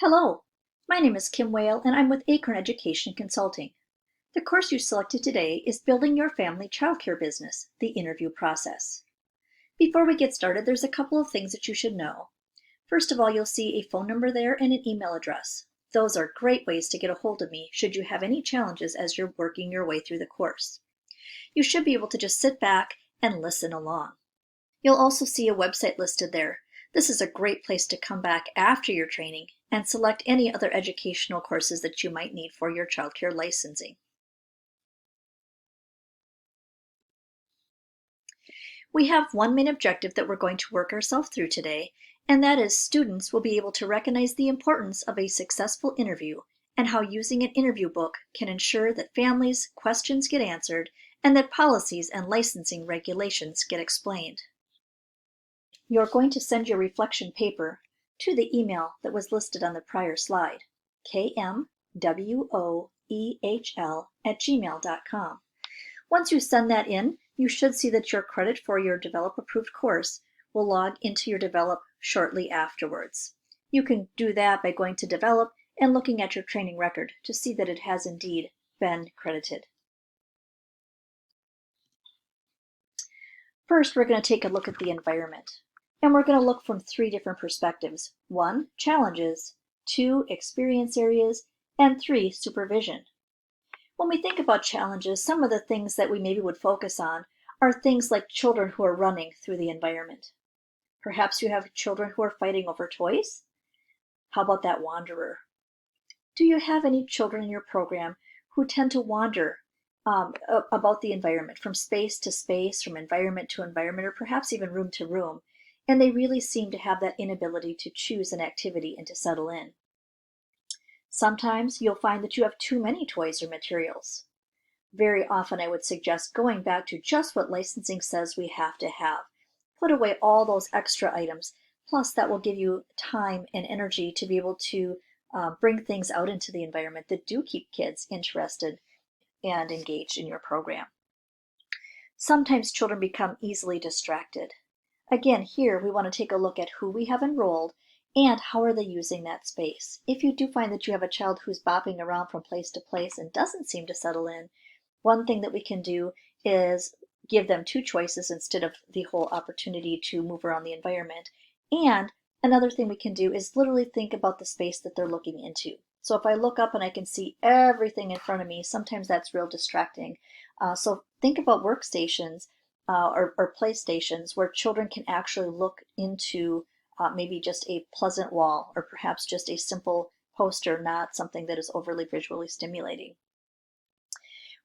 Hello, my name is Kim Whale and I'm with Acorn Education Consulting. The course you selected today is Building Your Family Childcare Business, the interview process. Before we get started, there's a couple of things that you should know. First of all, you'll see a phone number there and an email address. Those are great ways to get a hold of me should you have any challenges as you're working your way through the course. You should be able to just sit back and listen along. You'll also see a website listed there. This is a great place to come back after your training and select any other educational courses that you might need for your childcare licensing. We have one main objective that we're going to work ourselves through today, and that is students will be able to recognize the importance of a successful interview and how using an interview book can ensure that families' questions get answered and that policies and licensing regulations get explained. You're going to send your reflection paper to the email that was listed on the prior slide, kmwoehl@gmail.com. Once you send that in, you should see that your credit for your Develop Approved course will log into your Develop shortly afterwards. You can do that by going to Develop and looking at your training record to see that it has indeed been credited. First, we're going to take a look at the environment. And we're going to look from three different perspectives. 1, challenges, 2, experience areas, and 3, supervision. When we think about challenges, some of the things that we maybe would focus on are things like children who are running through the environment. Perhaps you have children who are fighting over toys. How about that wanderer? Do you have any children in your program who tend to wander about the environment, from space to space, from environment to environment, or perhaps even room to room? And they really seem to have that inability to choose an activity and to settle in. Sometimes you'll find that you have too many toys or materials. Very often I would suggest going back to just what licensing says we have to have. Put away all those extra items, plus that will give you time and energy to be able to bring things out into the environment that do keep kids interested and engaged in your program. Sometimes children become easily distracted. Again, here we want to take a look at who we have enrolled and how are they using that space. If you do find that you have a child who's bopping around from place to place and doesn't seem to settle in, one thing that we can do is give them 2 choices instead of the whole opportunity to move around the environment. And another thing we can do is literally think about the space that they're looking into. So if I look up and I can see everything in front of me, sometimes that's real distracting. So think about workstations or play stations where children can actually look into maybe just a pleasant wall or perhaps just a simple poster, not something that is overly visually stimulating.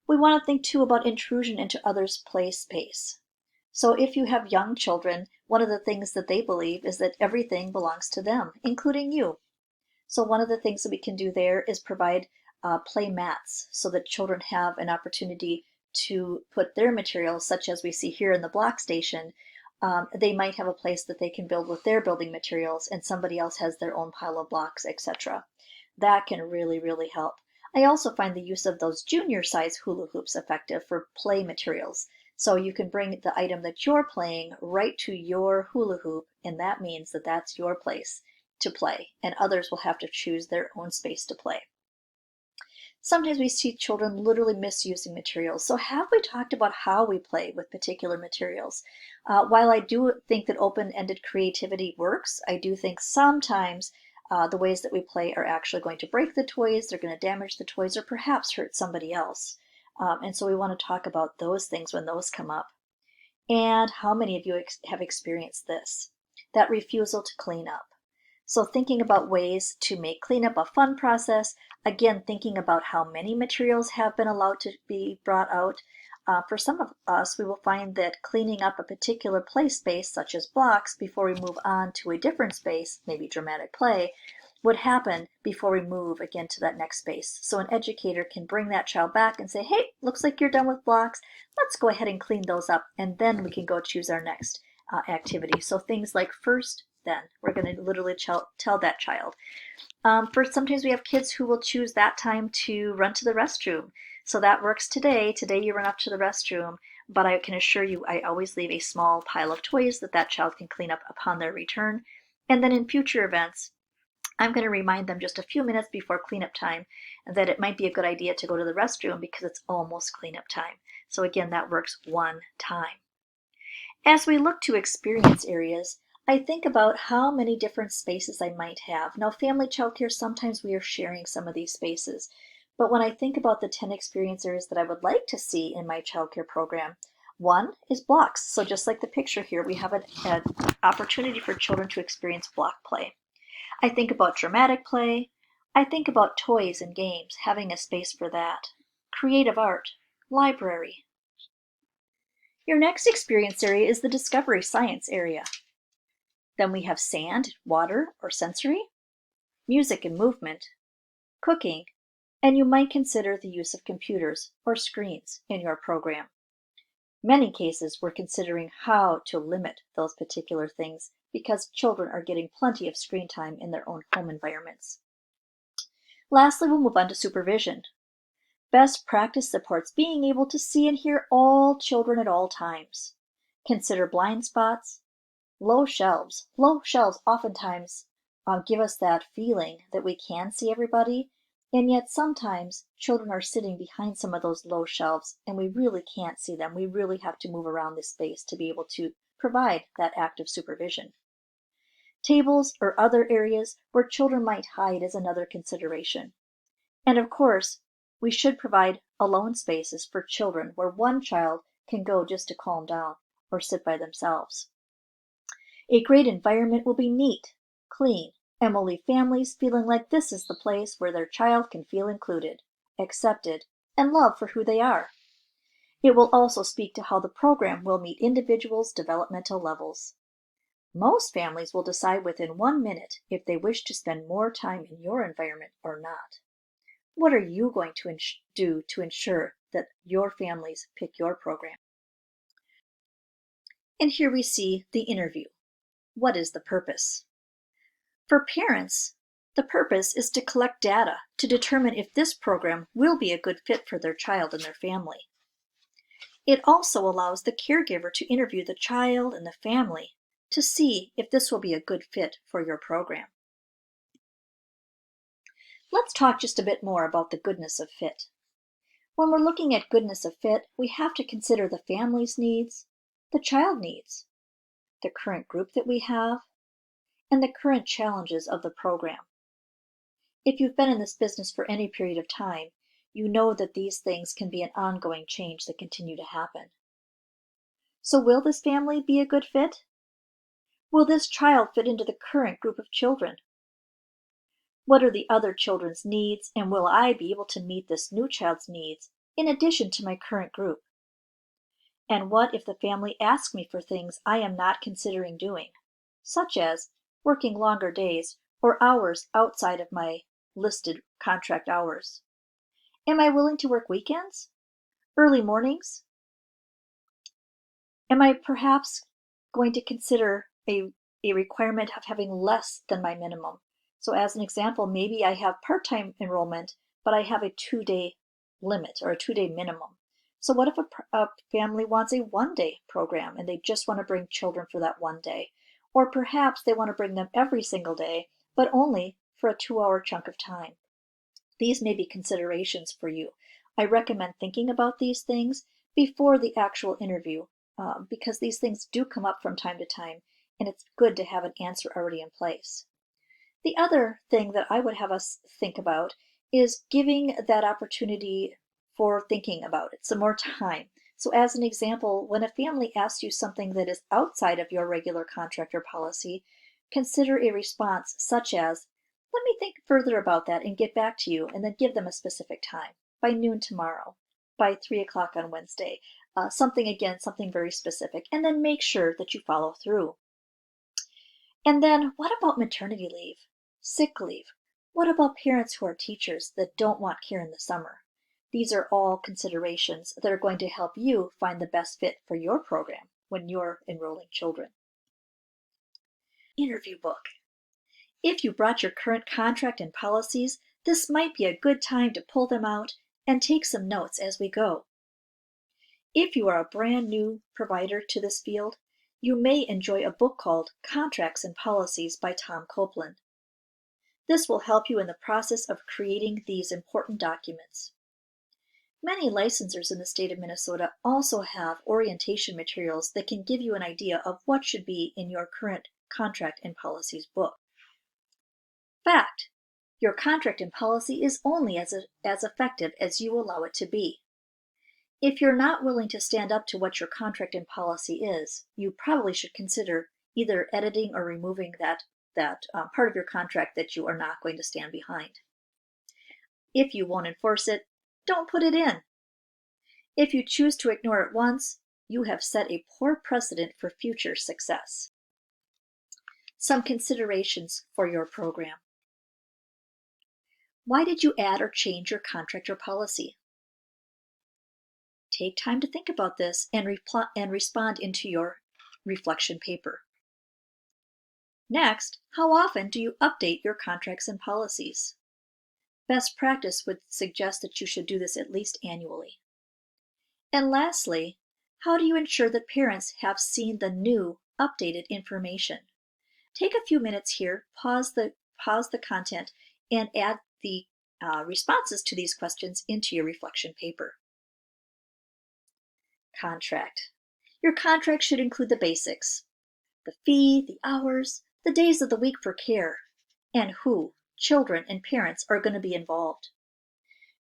We want to think too about intrusion into others' play space. So if you have young children, one of the things that they believe is that everything belongs to them, including you. So one of the things that we can do there is provide play mats so that children have an opportunity to put their materials, such as we see here in the block station. They might have a place that they can build with their building materials and somebody else has their own pile of blocks, etc. That can really, really help. I also find the use of those junior size hula hoops effective for play materials. So you can bring the item that you're playing right to your hula hoop, and that means that that's your place to play, and others will have to choose their own space to play. Sometimes we see children literally misusing materials. So have we talked about how we play with particular materials? While I do think that open-ended creativity works, I do think sometimes the ways that we play are actually going to break the toys, they're going to damage the toys, or perhaps hurt somebody else. And so we want to talk about those things when those come up. And how many of you have experienced this? That refusal to clean up. So thinking about ways to make cleanup a fun process, again, thinking about how many materials have been allowed to be brought out. For some of us, we will find that cleaning up a particular play space, such as blocks, before we move on to a different space, maybe dramatic play, would happen before we move again to that next space. So an educator can bring that child back and say, hey, looks like you're done with blocks. Let's go ahead and clean those up, and then we can go choose our next activity. So things like first, then. We're going to literally tell that child. First, sometimes we have kids who will choose that time to run to the restroom. So that works today. Today you run up to the restroom, but I can assure you I always leave a small pile of toys that that child can clean up upon their return. And then in future events, I'm going to remind them just a few minutes before cleanup time that it might be a good idea to go to the restroom because it's almost cleanup time. So again, that works one time. As we look to experience areas, I think about how many different spaces I might have. Now, family childcare, sometimes we are sharing some of these spaces. But when I think about the 10 experience areas that I would like to see in my childcare program, one is blocks. So just like the picture here, we have an opportunity for children to experience block play. I think about dramatic play. I think about toys and games, having a space for that. Creative art, library. Your next experience area is the discovery science area. Then we have sand, water, or sensory, music and movement, cooking, and you might consider the use of computers or screens in your program. Many cases we're considering how to limit those particular things because children are getting plenty of screen time in their own home environments. Lastly, we'll move on to supervision. Best practice supports being able to see and hear all children at all times. Consider blind spots, low shelves. Low shelves oftentimes give us that feeling that we can see everybody, and yet sometimes children are sitting behind some of those low shelves and we really can't see them. We really have to move around this space to be able to provide that active supervision. Tables or other areas where children might hide is another consideration. And of course, we should provide alone spaces for children where one child can go just to calm down or sit by themselves. A great environment will be neat, clean, and will leave families feeling like this is the place where their child can feel included, accepted, and loved for who they are. It will also speak to how the program will meet individuals' developmental levels. Most families will decide within 1 minute if they wish to spend more time in your environment or not. What are you going to do to ensure that your families pick your program? And here we see the interview. What is the purpose? For parents, the purpose is to collect data to determine if this program will be a good fit for their child and their family. It also allows the caregiver to interview the child and the family to see if this will be a good fit for your program. Let's talk just a bit more about the goodness of fit. When we're looking at goodness of fit, we have to consider the family's needs, the child needs, the current group that we have, and the current challenges of the program. If you've been in this business for any period of time, you know that these things can be an ongoing change that continue to happen. So will this family be a good fit? Will this child fit into the current group of children? What are the other children's needs, and will I be able to meet this new child's needs in addition to my current group? And what if the family asks me for things I am not considering doing, such as working longer days or hours outside of my listed contract hours? Am I willing to work weekends? Early mornings? Am I perhaps going to consider a requirement of having less than my minimum? So as an example, maybe I have part-time enrollment, but I have a 2-day limit or a 2-day minimum. So what if a family wants a 1-day program and they just want to bring children for that 1 day? Or perhaps they want to bring them every single day, but only for a 2-hour chunk of time. These may be considerations for you. I recommend thinking about these things before the actual interview because these things do come up from time to time, and it's good to have an answer already in place. The other thing that I would have us think about is giving that opportunity for thinking about it, some more time. So as an example, when a family asks you something that is outside of your regular contract or policy, consider a response such as, let me think further about that and get back to you, and then give them a specific time, by noon tomorrow, by 3 o'clock on Wednesday, something very specific, and then make sure that you follow through. And then what about maternity leave, sick leave? What about parents who are teachers that don't want care in the summer? These are all considerations that are going to help you find the best fit for your program when you're enrolling children. Interview book. If you brought your current contract and policies, this might be a good time to pull them out and take some notes as we go. If you are a brand new provider to this field, you may enjoy a book called Contracts and Policies by Tom Copeland. This will help you in the process of creating these important documents. Many licensors in the state of Minnesota also have orientation materials that can give you an idea of what should be in your current contract and policies book. Fact: your contract and policy is only as effective as you allow it to be. If you're not willing to stand up to what your contract and policy is, you probably should consider either editing or removing that part of your contract that you are not going to stand behind. If you won't enforce it, don't put it in. If you choose to ignore it once, you have set a poor precedent for future success. Some considerations for your program. Why did you add or change your contract or policy? Take time to think about this and respond into your reflection paper. Next, how often do you update your contracts and policies? Best practice would suggest that you should do this at least annually. And lastly, how do you ensure that parents have seen the new, updated information? Take a few minutes here, pause the content, and add the responses to these questions into your reflection paper. Contract. Your contract should include the basics: the fee, the hours, the days of the week for care, and who, children and parents, are going to be involved.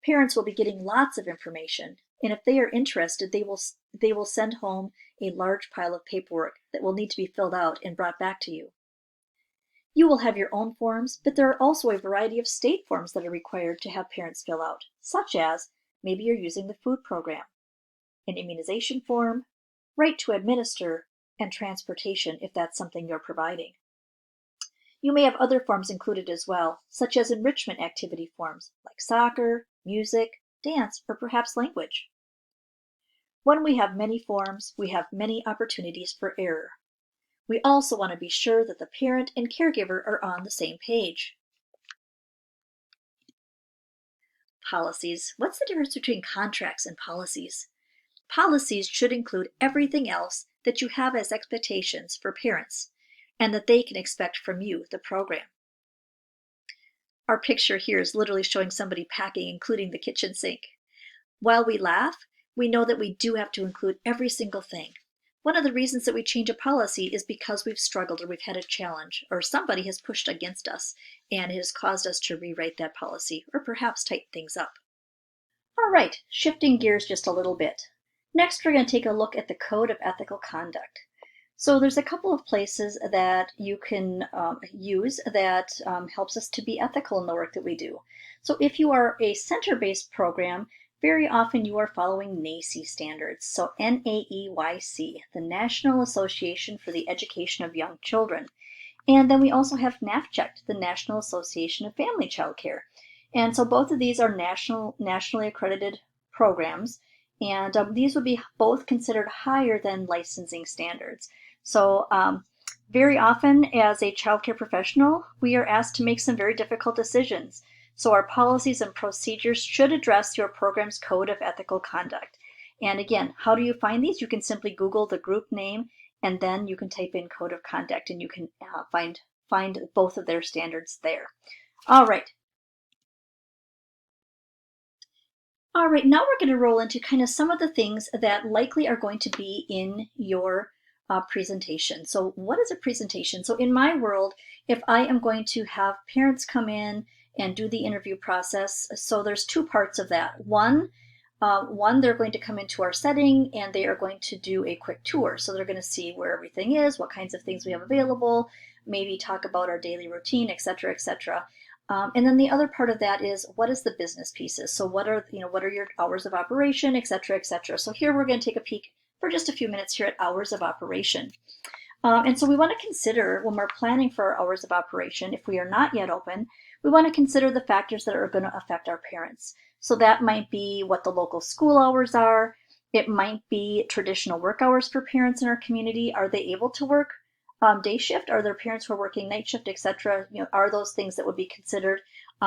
Parents will be getting lots of information, and if they are interested, they will send home a large pile of paperwork that will need to be filled out and brought back to you. You will have your own forms, but there are also a variety of state forms that are required to have parents fill out, such as maybe you're using the food program, an immunization form, right to administer, and transportation if that's something you're providing. You may have other forms included as well, such as enrichment activity forms like soccer, music, dance, or perhaps language. When we have many forms, we have many opportunities for error. We also want to be sure that the parent and caregiver are on the same page. Policies. What's the difference between contracts and policies? Policies should include everything else that you have as expectations for parents and that they can expect from you, the program. Our picture here is literally showing somebody packing, including the kitchen sink. While we laugh, we know that we do have to include every single thing. One of the reasons that we change a policy is because we've struggled or we've had a challenge, or somebody has pushed against us and it has caused us to rewrite that policy or perhaps tighten things up. All right, shifting gears just a little bit. Next, we're going to take a look at the Code of Ethical Conduct. So there's a couple of places that you can use that helps us to be ethical in the work that we do. So if you are a center-based program, very often you are following NAEYC standards. So NAEYC, the National Association for the Education of Young Children. And then we also have NAFCHECT, the National Association of Family Child Care. And so both of these are nationally accredited programs. And these would be both considered higher than licensing standards. So very often as a child care professional, we are asked to make some very difficult decisions. So our policies and procedures should address your program's Code of Ethical Conduct. And again, how do you find these? You can simply Google the group name, and then you can type in Code of Conduct, and you can find both of their standards there. All right. All right, now we're going to roll into kind of some of the things that likely are going to be in your presentation. So what is a presentation? So in my world, if I am going to have parents come in and do the interview process, so there's two parts of that. One, they're going to come into our setting and they are going to do a quick tour. So they're going to see where everything is, what kinds of things we have available, maybe talk about our daily routine, etc., etc. And then the other part of that is, what is the business pieces? So what are your hours of operation, etc., etc. So here we're going to take a peek for just a few minutes here at hours of operation. And so we want to consider, when we're planning for our hours of operation, if we are not yet open, we want to consider the factors that are going to affect our parents. So that might be what the local school hours are. It might be traditional work hours for parents in our community. Are they able to work day shift? Are there parents who are working night shift, etc.? Are those things that would be considered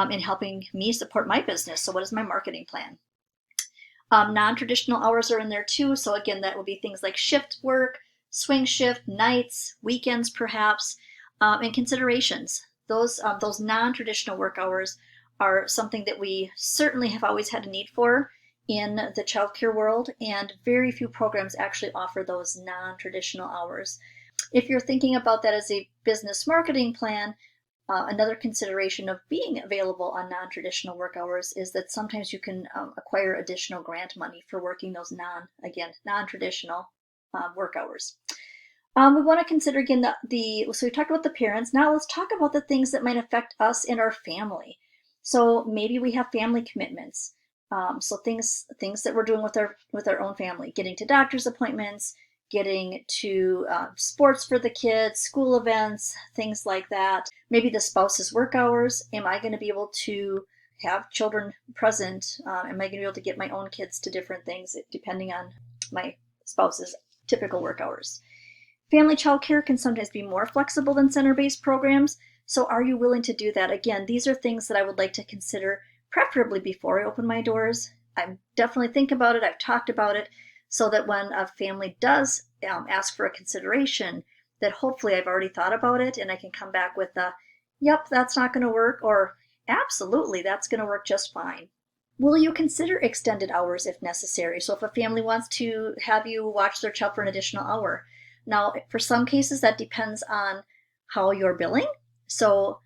in helping me support my business? So what is my marketing plan? Non-traditional hours are in there too. So again, that would be things like shift work, swing shift, nights, weekends perhaps, and considerations. those non-traditional work hours are something that we certainly have always had a need for in the childcare world, and very few programs actually offer those non-traditional hours. If you're thinking about that as a business marketing plan, another consideration of being available on non-traditional work hours is that sometimes you can acquire additional grant money for working those non-traditional work hours. We want to consider again so we talked about the parents. Now let's talk about the things that might affect us and our family. So maybe we have family commitments. So things that we're doing with our own family, getting to doctor's appointments, getting to sports for the kids, school events, things like that. Maybe the spouse's work hours. Am I going to be able to have children present? Am I going to be able to get my own kids to different things depending on my spouse's typical work hours? Family childcare can sometimes be more flexible than center-based programs. So are you willing to do that? Again, these are things that I would like to consider, preferably before I open my doors. I definitely think about it. I've talked about it, so that when a family does ask for a consideration, that hopefully I've already thought about it and I can come back with yep, that's not going to work, or absolutely, that's going to work just fine. Will you consider extended hours if necessary? So if a family wants to have you watch their child for an additional hour. Now, for some cases, that depends on how you're billing. So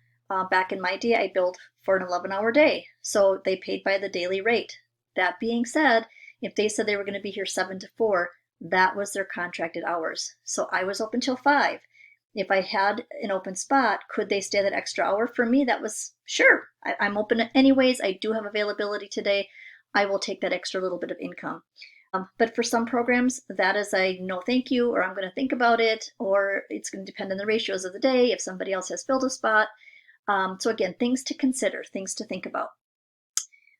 back in my day, I billed for an 11-hour day. So they paid by the daily rate. That being said, if they said they were going to be here 7 to 4, that was their contracted hours. So I was open till 5. If I had an open spot, could they stay that extra hour? For me, that was sure. I'm open anyways. I do have availability today. I will take that extra little bit of income. But for some programs, that is a no thank you, or I'm going to think about it, or it's going to depend on the ratios of the day if somebody else has filled a spot. So again, things to consider, things to think about.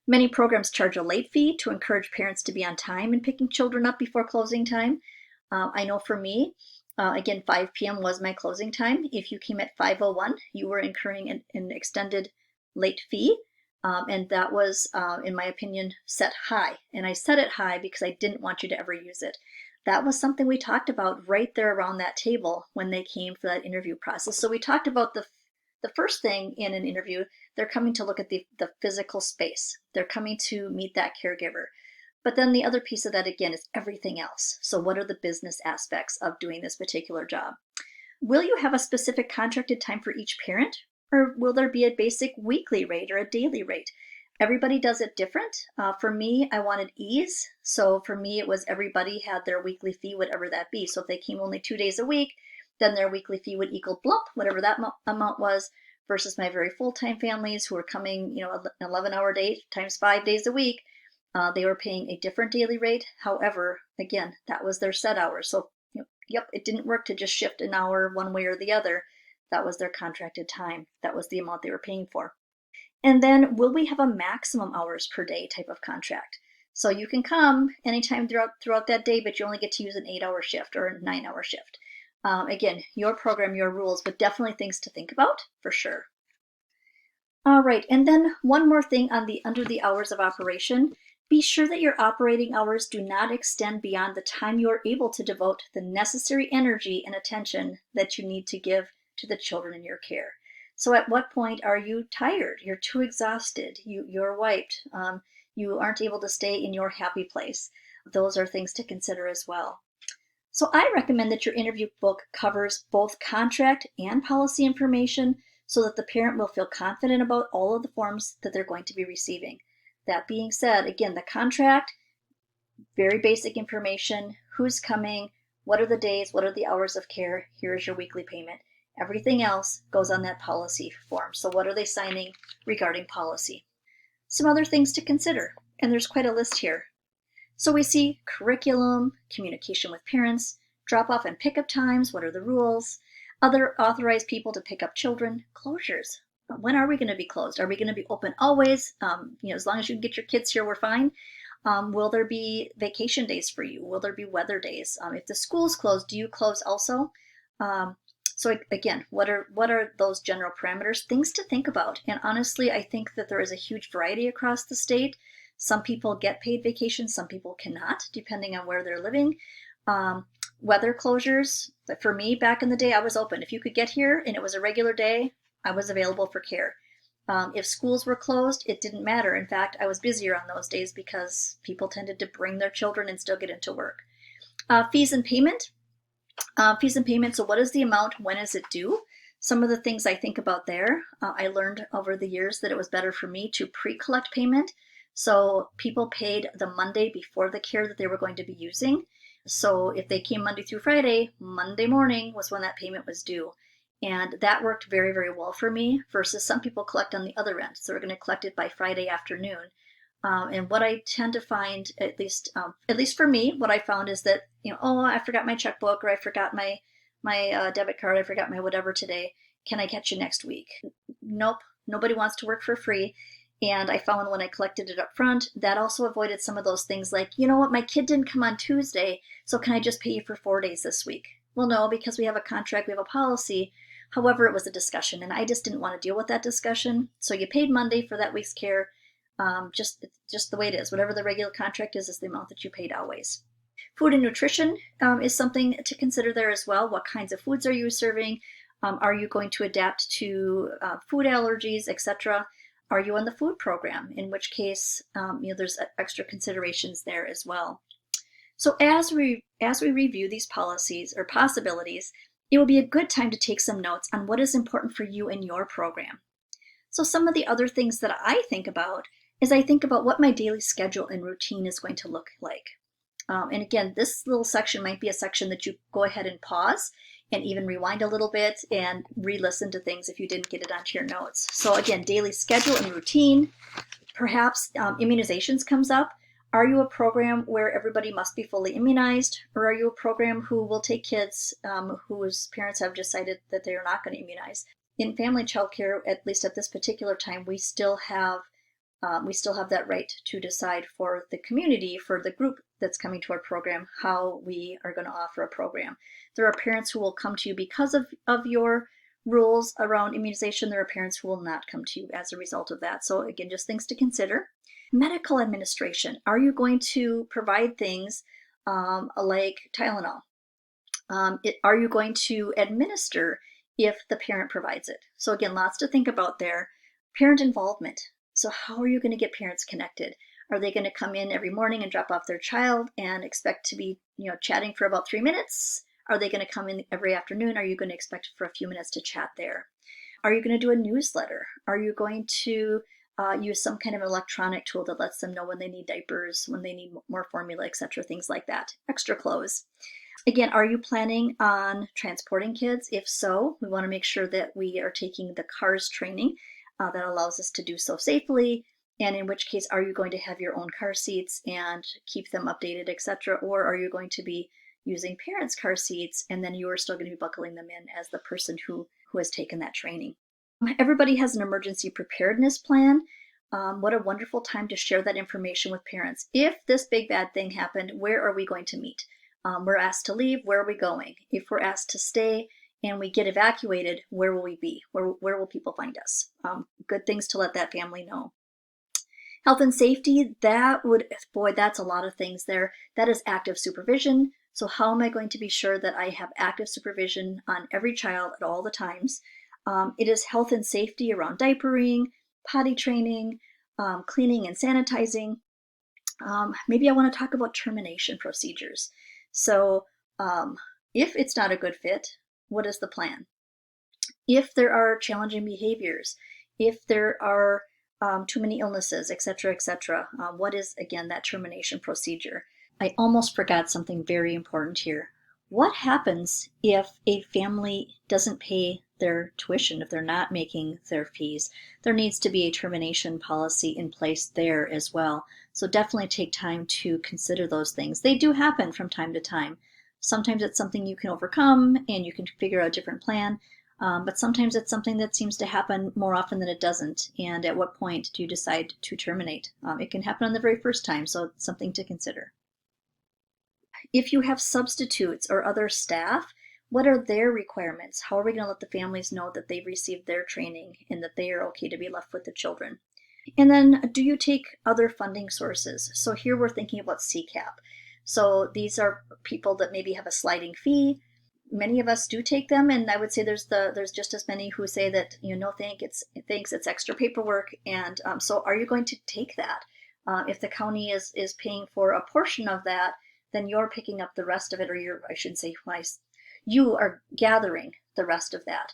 Many programs charge a late fee to encourage parents to be on time in picking children up before closing time. I know for me, again, 5 p.m. was my closing time. If you came at 5:01, you were incurring an extended late fee. And that was, in my opinion, set high. And I set it high because I didn't want you to ever use it. That was something we talked about right there around that table when they came for that interview process. So we talked about the first thing in an interview. They're coming to look at the physical space. They're coming to meet that caregiver. But then the other piece of that, again, is everything else. So what are the business aspects of doing this particular job? Will you have a specific contracted time for each parent? Or will there be a basic weekly rate or a daily rate? Everybody does it different. For me, I wanted ease. So for me, it was everybody had their weekly fee, whatever that be. So if they came only 2 days a week, then their weekly fee would equal blump, whatever that amount was, versus my very full-time families who were coming, an 11-hour day times 5 days a week. They were paying a different daily rate. However, again, that was their set hours. So, yep, it didn't work to just shift an hour one way or the other. That was their contracted time. That was the amount they were paying for. And then will we have a maximum hours per day type of contract? So you can come anytime throughout that day, but you only get to use an 8-hour shift or a 9-hour shift. Again, your program, your rules, but definitely things to think about for sure. All right, and then one more thing under the hours of operation. Be sure that your operating hours do not extend beyond the time you are able to devote the necessary energy and attention that you need to give to the children in your care. So at what point are you tired? You're too exhausted. You're wiped. You aren't able to stay in your happy place. Those are things to consider as well. So I recommend that your interview book covers both contract and policy information so that the parent will feel confident about all of the forms that they're going to be receiving. That being said, again, the contract, very basic information, who's coming, what are the days, what are the hours of care, here's your weekly payment. Everything else goes on that policy form. So what are they signing regarding policy? Some other things to consider, and there's quite a list here. So we see curriculum, communication with parents, drop-off and pickup times, what are the rules, other authorized people to pick up children, closures. When are we going to be closed? Are we going to be open always? As long as you can get your kids here, we're fine. Will there be vacation days for you? Will there be weather days? If the school's closed, do you close also? So again, what are those general parameters? Things to think about. And honestly, I think that there is a huge variety across the state. Some people get paid vacation, some people cannot, depending on where they're living. Weather closures, for me, back in the day, I was open. If you could get here and it was a regular day, I was available for care. If schools were closed, it didn't matter. In fact, I was busier on those days because people tended to bring their children and still get into work. Fees and payment. Fees and payment, so what is the amount? When is it due? Some of the things I think about there, I learned over the years that it was better for me to pre-collect payment. So people paid the Monday before the care that they were going to be using. So if they came Monday through Friday, Monday morning was when that payment was due. And that worked very, very well for me versus some people collect on the other end. So they're going to collect it by Friday afternoon. And what I tend to find, at least for me, what I found is that, oh, I forgot my checkbook, or I forgot my debit card, I forgot my whatever today. Can I catch you next week? Nope. Nobody wants to work for free. And I found when I collected it up front, that also avoided some of those things like, you know what, my kid didn't come on Tuesday, so can I just pay you for 4 days this week? Well, no, because we have a contract, we have a policy. However, it was a discussion, and I just didn't want to deal with that discussion. So you paid Monday for that week's care. Just the way it is. Whatever the regular contract is the amount that you paid always. Food and nutrition is something to consider there as well. What kinds of foods are you serving? Are you going to adapt to food allergies, etc.? Are you on the food program? In which case, there's extra considerations there as well. So as we review these policies or possibilities, it will be a good time to take some notes on what is important for you in your program. So some of the other things that I think about is I think about what my daily schedule and routine is going to look like. And again, this little section might be a section that you go ahead and pause and even rewind a little bit and re-listen to things if you didn't get it onto your notes. So again, daily schedule and routine. Perhaps immunizations comes up. Are you a program where everybody must be fully immunized, or are you a program who will take kids whose parents have decided that they are not going to immunize? In family child care, at least at this particular time, we still have that right to decide for the community, for the group that's coming to our program, how we are going to offer a program. There are parents who will come to you because of your rules around immunization. There are parents who will not come to you as a result of that. So again, just things to consider. Medical administration. Are you going to provide things like Tylenol? Are you going to administer if the parent provides it? So again, lots to think about there. Parent involvement. So how are you going to get parents connected? Are they going to come in every morning and drop off their child and expect to be, chatting for about 3 minutes? Are they going to come in every afternoon? Are you going to expect for a few minutes to chat there? Are you going to do a newsletter? Are you going to use some kind of electronic tool that lets them know when they need diapers, when they need more formula, etc., things like that, extra clothes? Again, are you planning on transporting kids? If so, we want to make sure that we are taking the CARS training that allows us to do so safely, and in which case, are you going to have your own car seats and keep them updated, etc., or are you going to be using parents' car seats and then you are still going to be buckling them in as the person who has taken that training? Everybody has an emergency preparedness plan. What a wonderful time to share that information with parents. If this big bad thing happened, where are we going to meet? We're asked to leave, where are we going? If we're asked to stay and we get evacuated, where will we be? Where will people find us? Good things to let that family know. Health and safety, that's a lot of things there. That is active supervision. So how am I going to be sure that I have active supervision on every child at all the times? It is health and safety around diapering, potty training, cleaning and sanitizing. Maybe I want to talk about termination procedures. So if it's not a good fit, what is the plan? If there are challenging behaviors, if there are too many illnesses, etc., what is, again, that termination procedure? I almost forgot something very important here. What happens if a family doesn't pay their tuition, if they're not making their fees? There needs to be a termination policy in place there as well. So definitely take time to consider those things. They do happen from time to time. Sometimes it's something you can overcome and you can figure out a different plan. But sometimes it's something that seems to happen more often than it doesn't. And at what point do you decide to terminate? It can happen on the very first time, so it's something to consider. If you have substitutes or other staff, what are their requirements? How are we going to let the families know that they've received their training and that they are okay to be left with the children? And then, do you take other funding sources? So here we're thinking about CCAP. So these are people that maybe have a sliding fee. Many of us do take them, and I would say there's just as many who say that, no thanks, it's extra paperwork. And so are you going to take that? If the county is paying for a portion of that, then you're picking up the rest of it, or I should say, you are gathering the rest of that.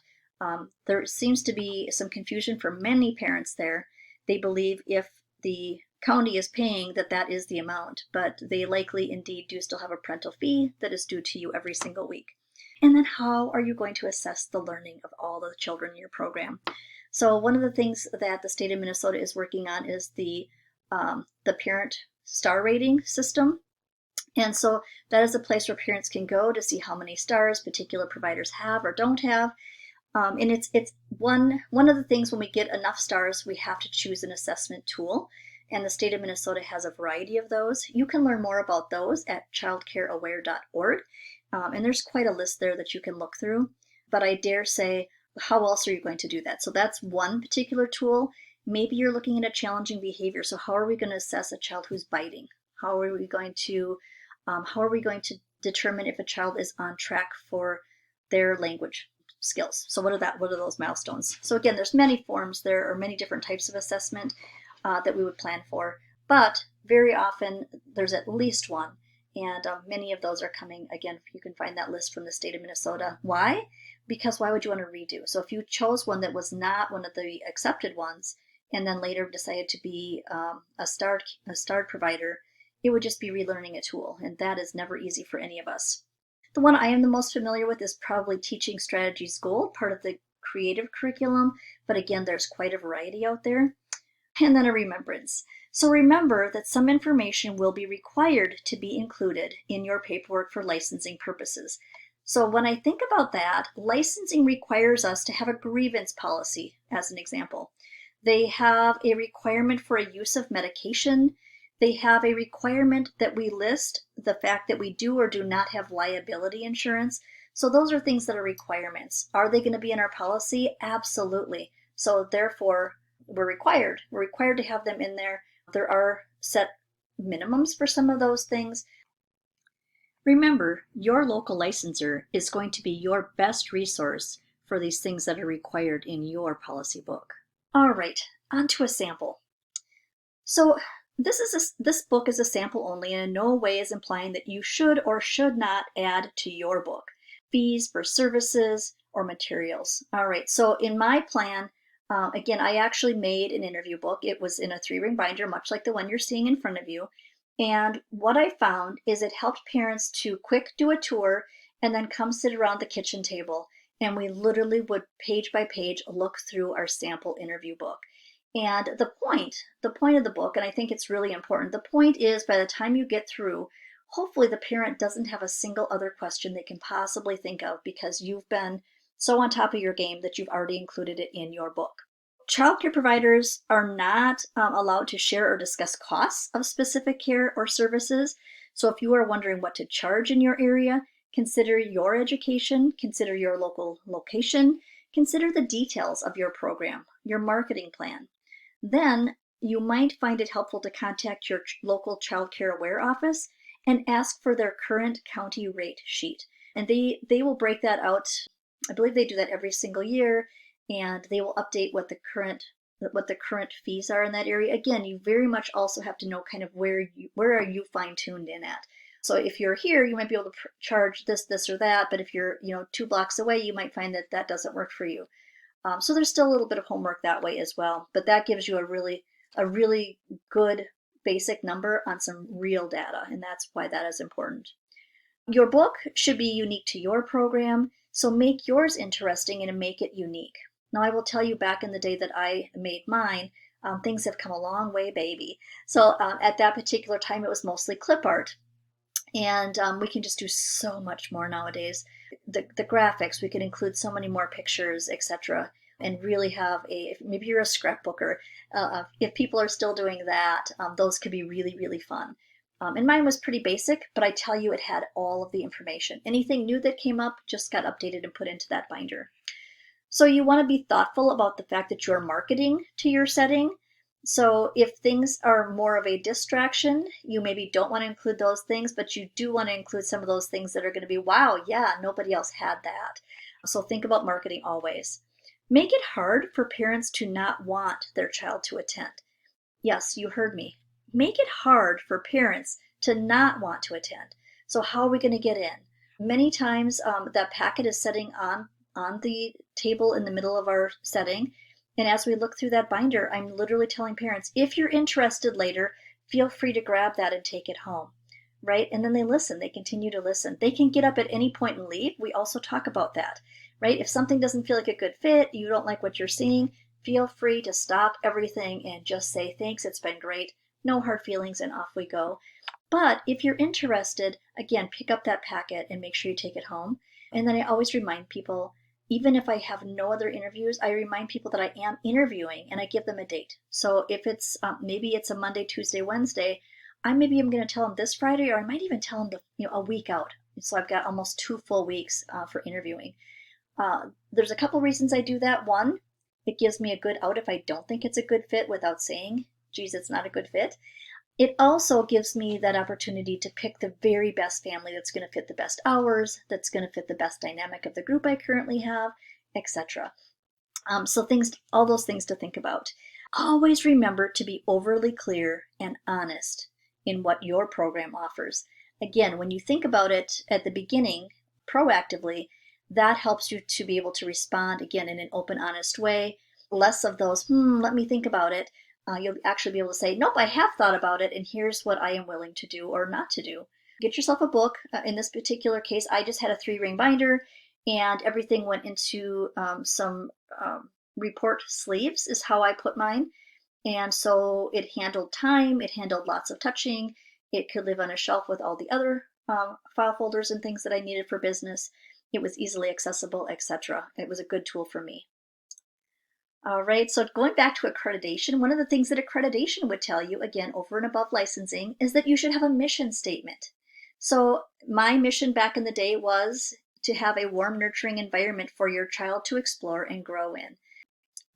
There seems to be some confusion for many parents there. They believe if the county is paying that is the amount, but they likely indeed do still have a parental fee that is due to you every single week. And then how are you going to assess the learning of all the children in your program? So one of the things that the state of Minnesota is working on is the parent star rating system. And so that is a place where parents can go to see how many stars particular providers have or don't have. And it's one of the things, when we get enough stars, we have to choose an assessment tool. And the state of Minnesota has a variety of those. You can learn more about those at childcareaware.org. And there's quite a list there that you can look through. But I dare say, how else are you going to do that? So that's one particular tool. Maybe you're looking at a challenging behavior. So how are we going to assess a child who's biting? How are we going to determine if a child is on track for their language skills? So what are those milestones? So again, there's many forms. There are many different types of assessment that we would plan for, but very often there's at least one. And many of those are coming. Again, you can find that list from the state of Minnesota. Why? Because why would you want to redo? So if you chose one that was not one of the accepted ones, and then later decided to be a starred provider, it would just be relearning a tool, and that is never easy for any of us. The one I am the most familiar with is probably Teaching Strategies Gold, part of the creative curriculum, but again, there's quite a variety out there. And then a remembrance. So remember that some information will be required to be included in your paperwork for licensing purposes. So when I think about that, licensing requires us to have a grievance policy, as an example. They have a requirement for a use of medication. They have a requirement that we list the fact that we do or do not have liability insurance. So those are things that are requirements. Are they going to be in our policy? Absolutely. So therefore, we're required to have them in there. There are set minimums for some of those things. Remember, your local licensor is going to be your best resource for these things that are required in your policy book. All right, on to a sample. So this book is a sample only, and in no way is implying that you should or should not add to your book fees for services or materials. All right, so in my plan, again, I actually made an interview book. It was in a 3-ring binder, much like the one you're seeing in front of you. And what I found is it helped parents to quick do a tour and then come sit around the kitchen table. And we literally would page by page look through our sample interview book. And the point of the book, and I think it's really important, the point is by the time you get through, hopefully the parent doesn't have a single other question they can possibly think of because you've been so on top of your game that you've already included it in your book. Childcare providers are not allowed to share or discuss costs of specific care or services. So if you are wondering what to charge in your area, consider your education, consider your local location, consider the details of your program, your marketing plan. Then you might find it helpful to contact your local Child Care Aware office and ask for their current county rate sheet. And they will break that out. I believe they do that every single year, and they will update what the current fees are in that area. Again, you very much also have to know kind of where are you fine-tuned in at. So if you're here, you might be able to charge this, or that, but if you're 2 blocks away, you might find that doesn't work for you. So there's still a little bit of homework that way as well, but that gives you a really good basic number on some real data, and that's why that is important. Your book should be unique to your program, so make yours interesting and make it unique. Now, I will tell you, back in the day that I made mine, things have come a long way, baby. So at that particular time, it was mostly clip art, and we can just do so much more nowadays. The graphics, we can include so many more pictures, etc., and really have maybe you're a scrapbooker. If people are still doing that, those could be really, really fun. And mine was pretty basic, but I tell you, it had all of the information. Anything new that came up just got updated and put into that binder. So you want to be thoughtful about the fact that you're marketing to your setting. So if things are more of a distraction, you maybe don't want to include those things, but you do want to include some of those things that are going to be, wow, yeah, nobody else had that. So think about marketing always. Make it hard for parents to not want their child to attend. Yes, you heard me. Make it hard for parents to not want to attend. So how are we going to get in? Many times that packet is sitting on the table in the middle of our setting. And as we look through that binder, I'm literally telling parents, if you're interested later, feel free to grab that and take it home. Right? And then they listen, they continue to listen. They can get up at any point and leave. We also talk about that. Right? If something doesn't feel like a good fit, you don't like what you're seeing, feel free to stop everything and just say, thanks, it's been great. No hard feelings, and off we go. But if you're interested, again, pick up that packet and make sure you take it home. And then I always remind people, even if I have no other interviews, I remind people that I am interviewing and I give them a date. So if it's maybe it's a Monday, Tuesday, Wednesday, I'm going to tell them this Friday, or I might even tell them a week out. So I've got almost 2 full weeks for interviewing. There's a couple reasons I do that. One, it gives me a good out if I don't think it's a good fit without saying, geez, it's not a good fit. It also gives me that opportunity to pick the very best family that's going to fit the best hours, that's going to fit the best dynamic of the group I currently have, etc. So all those things to think about. Always remember to be overly clear and honest in what your program offers. Again, when you think about it at the beginning, proactively, that helps you to be able to respond again in an open, honest way. Less of those, let me think about it. You'll actually be able to say, nope, I have thought about it, and here's what I am willing to do or not to do. Get yourself a book. In this particular case, I just had a 3-ring binder, and everything went into some report sleeves is how I put mine. And so it handled time, it handled lots of touching, it could live on a shelf with all the other file folders and things that I needed for business. It was easily accessible, etc. It was a good tool for me. All right, so going back to accreditation, one of the things that accreditation would tell you, again, over and above licensing, is that you should have a mission statement. So my mission back in the day was to have a warm, nurturing environment for your child to explore and grow in.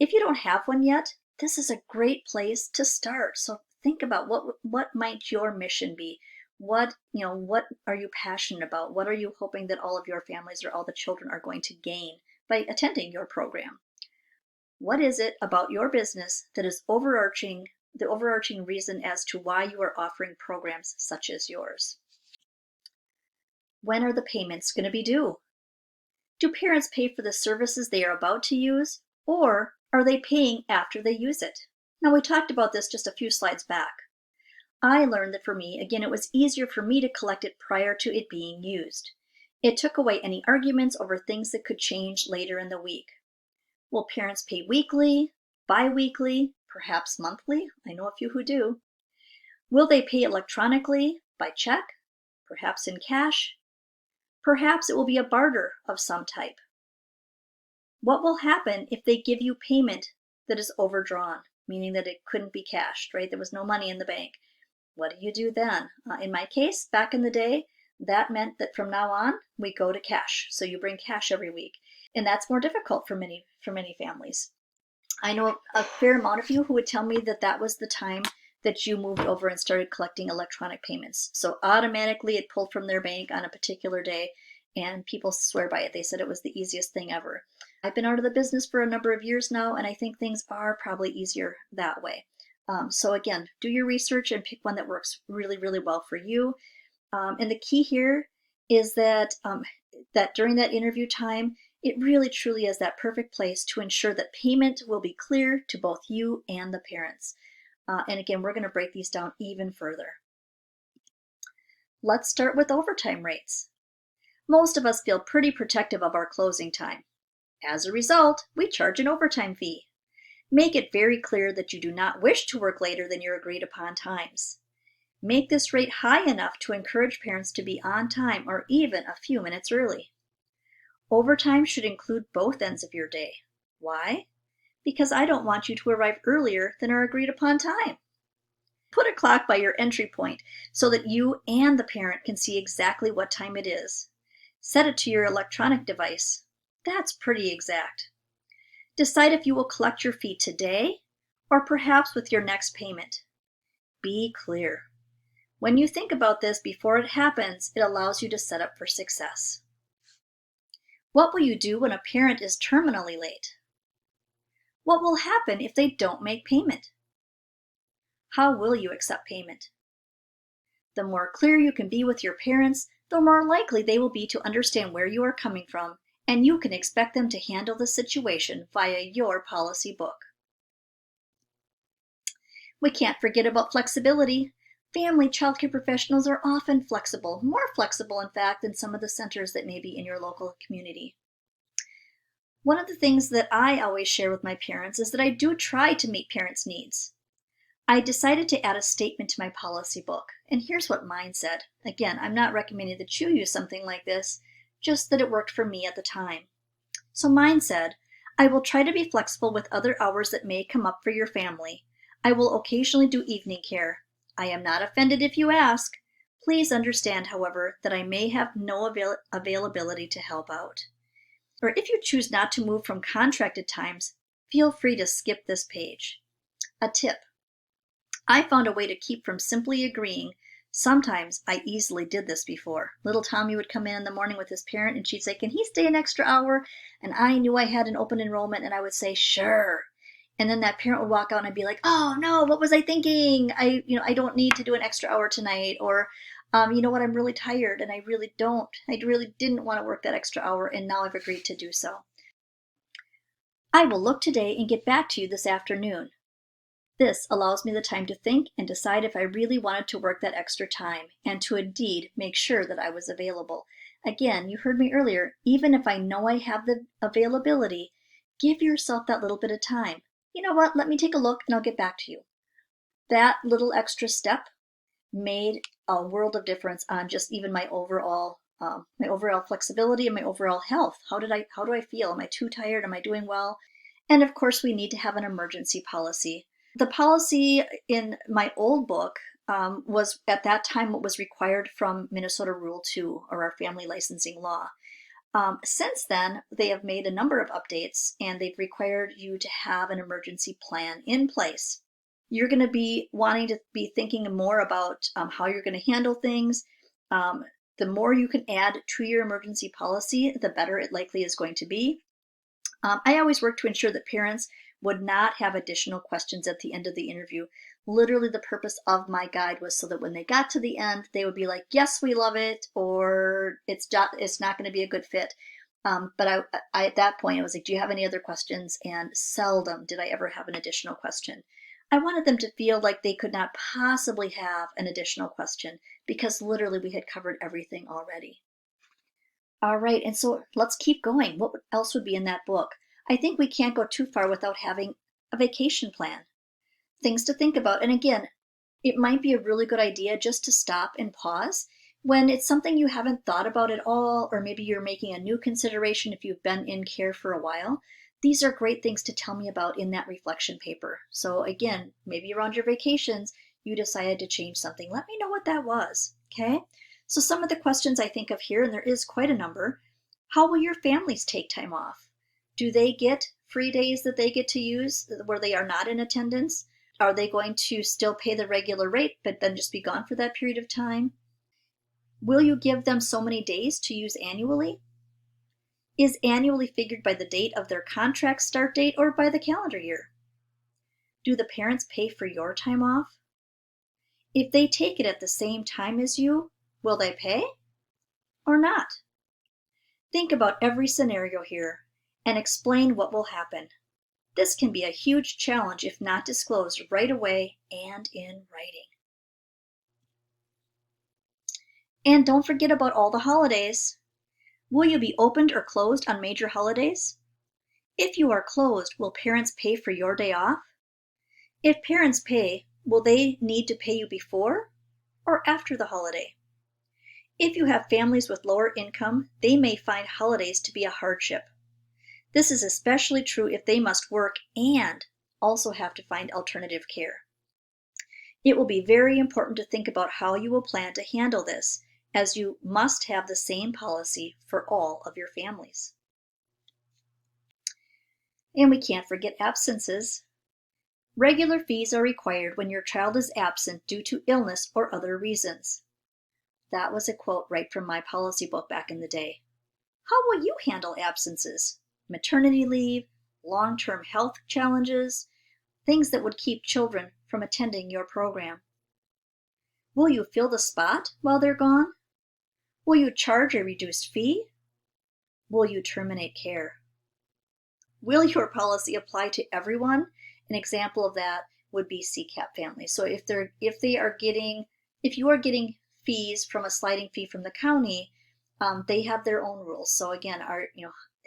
If you don't have one yet, this is a great place to start. So think about what might your mission be? What are you passionate about? What are you hoping that all of your families or all the children are going to gain by attending your program? What is it about your business that is the overarching reason as to why you are offering programs such as yours? When are the payments going to be due? Do parents pay for the services they are about to use, or are they paying after they use it? Now, we talked about this just a few slides back. I learned that for me, again, it was easier for me to collect it prior to it being used. It took away any arguments over things that could change later in the week. Will parents pay weekly, bi-weekly, perhaps monthly? I know a few who do. Will they pay electronically, by check, perhaps in cash? Perhaps it will be a barter of some type. What will happen if they give you payment that is overdrawn, meaning that it couldn't be cashed, right? There was no money in the bank. What do you do then? In my case, back in the day, that meant that from now on, we go to cash. So you bring cash every week. And that's more difficult for many families. I know a fair amount of you who would tell me that that was the time that you moved over and started collecting electronic payments. So automatically it pulled from their bank on a particular day, and people swear by it. They said it was the easiest thing ever. I've been out of the business for a number of years now, and I think things are probably easier that way. So again, do your research and pick one that works really, really well for you. And the key here is that during that interview time, it really truly is that perfect place to ensure that payment will be clear to both you and the parents. And again, we're going to break these down even further. Let's start with overtime rates. Most of us feel pretty protective of our closing time. As a result, we charge an overtime fee. Make it very clear that you do not wish to work later than your agreed upon times. Make this rate high enough to encourage parents to be on time or even a few minutes early. Overtime should include both ends of your day. Why? Because I don't want you to arrive earlier than our agreed upon time. Put a clock by your entry point so that you and the parent can see exactly what time it is. Set it to your electronic device. That's pretty exact. Decide if you will collect your fee today or perhaps with your next payment. Be clear. When you think about this before it happens, it allows you to set up for success. What will you do when a parent is terminally late? What will happen if they don't make payment? How will you accept payment? The more clear you can be with your parents, the more likely they will be to understand where you are coming from, and you can expect them to handle the situation via your policy book. We can't forget about flexibility. Family childcare professionals are often flexible, more flexible in fact than some of the centers that may be in your local community. One of the things that I always share with my parents is that I do try to meet parents' needs. I decided to add a statement to my policy book, and here's what mine said. Again, I'm not recommending that you use something like this, just that it worked for me at the time. So mine said, I will try to be flexible with other hours that may come up for your family. I will occasionally do evening care. I am not offended if you ask. Please understand, however, that I may have no availability to help out. Or if you choose not to move from contracted times, feel free to skip this page. A tip. I found a way to keep from simply agreeing. Sometimes I easily did this before. Little Tommy would come in the morning with his parent and she'd say, can he stay an extra hour? And I knew I had an open enrollment and I would say, sure. And then that parent would walk out and I'd be like, oh no, what was I thinking? I don't need to do an extra hour tonight. Or, you know what, I'm really tired and I really didn't want to work that extra hour and now I've agreed to do so. I will look today and get back to you this afternoon. This allows me the time to think and decide if I really wanted to work that extra time and to indeed make sure that I was available. Again, you heard me earlier, even if I know I have the availability, give yourself that little bit of time. You know what, let me take a look and I'll get back to you. That little extra step made a world of difference on just even my overall flexibility and my overall health. How do I feel? Am I too tired? Am I doing well? And of course, we need to have an emergency policy. The policy in my old book was at that time what was required from Minnesota Rule 2, or our family licensing law. Since then, they have made a number of updates and they've required you to have an emergency plan in place. You're going to be wanting to be thinking more about how you're going to handle things. The more you can add to your emergency policy, the better it likely is going to be. I always work to ensure that parents would not have additional questions at the end of the interview. Literally, the purpose of my guide was so that when they got to the end, they would be like, yes, we love it, or it's not going to be a good fit. But I at that point, I was like, do you have any other questions? And seldom did I ever have an additional question. I wanted them to feel like they could not possibly have an additional question because literally we had covered everything already. All right, and so let's keep going. What else would be in that book? I think we can't go too far without having a vacation plan. Things to think about. And again, it might be a really good idea just to stop and pause when it's something you haven't thought about at all, or maybe you're making a new consideration if you've been in care for a while. These are great things to tell me about in that reflection paper. So again, maybe around your vacations, you decided to change something. Let me know what that was, okay? So some of the questions I think of here, and there is quite a number, how will your families take time off? Do they get free days that they get to use where they are not in attendance? Are they going to still pay the regular rate, but then just be gone for that period of time? Will you give them so many days to use annually? Is annually figured by the date of their contract start date or by the calendar year? Do the parents pay for your time off? If they take it at the same time as you, will they pay or not? Think about every scenario here and explain what will happen. This can be a huge challenge if not disclosed right away and in writing. And don't forget about all the holidays. Will you be opened or closed on major holidays? If you are closed, will parents pay for your day off? If parents pay, will they need to pay you before or after the holiday? If you have families with lower income, they may find holidays to be a hardship. This is especially true if they must work and also have to find alternative care. It will be very important to think about how you will plan to handle this, as you must have the same policy for all of your families. And we can't forget absences. Regular fees are required when your child is absent due to illness or other reasons. That was a quote right from my policy book back in the day. How will you handle absences? Maternity leave, long-term health challenges, things that would keep children from attending your program. Will you fill the spot while they're gone? Will you charge a reduced fee? Will you terminate care? Will your policy apply to everyone? An example of that would be CCAP families. So if you are getting fees from a sliding fee from the county, they have their own rules. So again,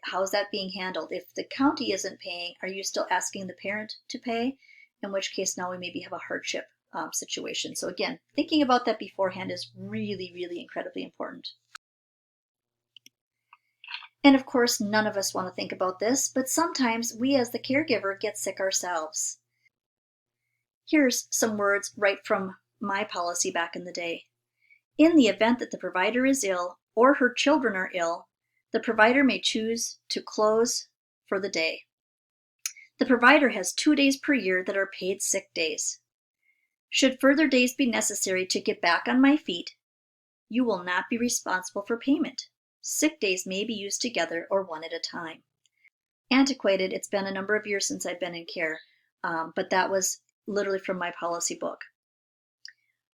how is that being handled? If the county isn't paying, are you still asking the parent to pay? In which case now we maybe have a hardship situation. So again, thinking about that beforehand is really, really incredibly important. And of course, none of us want to think about this, but sometimes we as the caregiver get sick ourselves. Here's some words right from my policy back in the day. In the event that the provider is ill or her children are ill, the provider may choose to close for the day. The provider has 2 days per year that are paid sick days. Should further days be necessary to get back on my feet, you will not be responsible for payment. Sick days may be used together or one at a time. Antiquated, it's been a number of years since I've been in care, but that was literally from my policy book.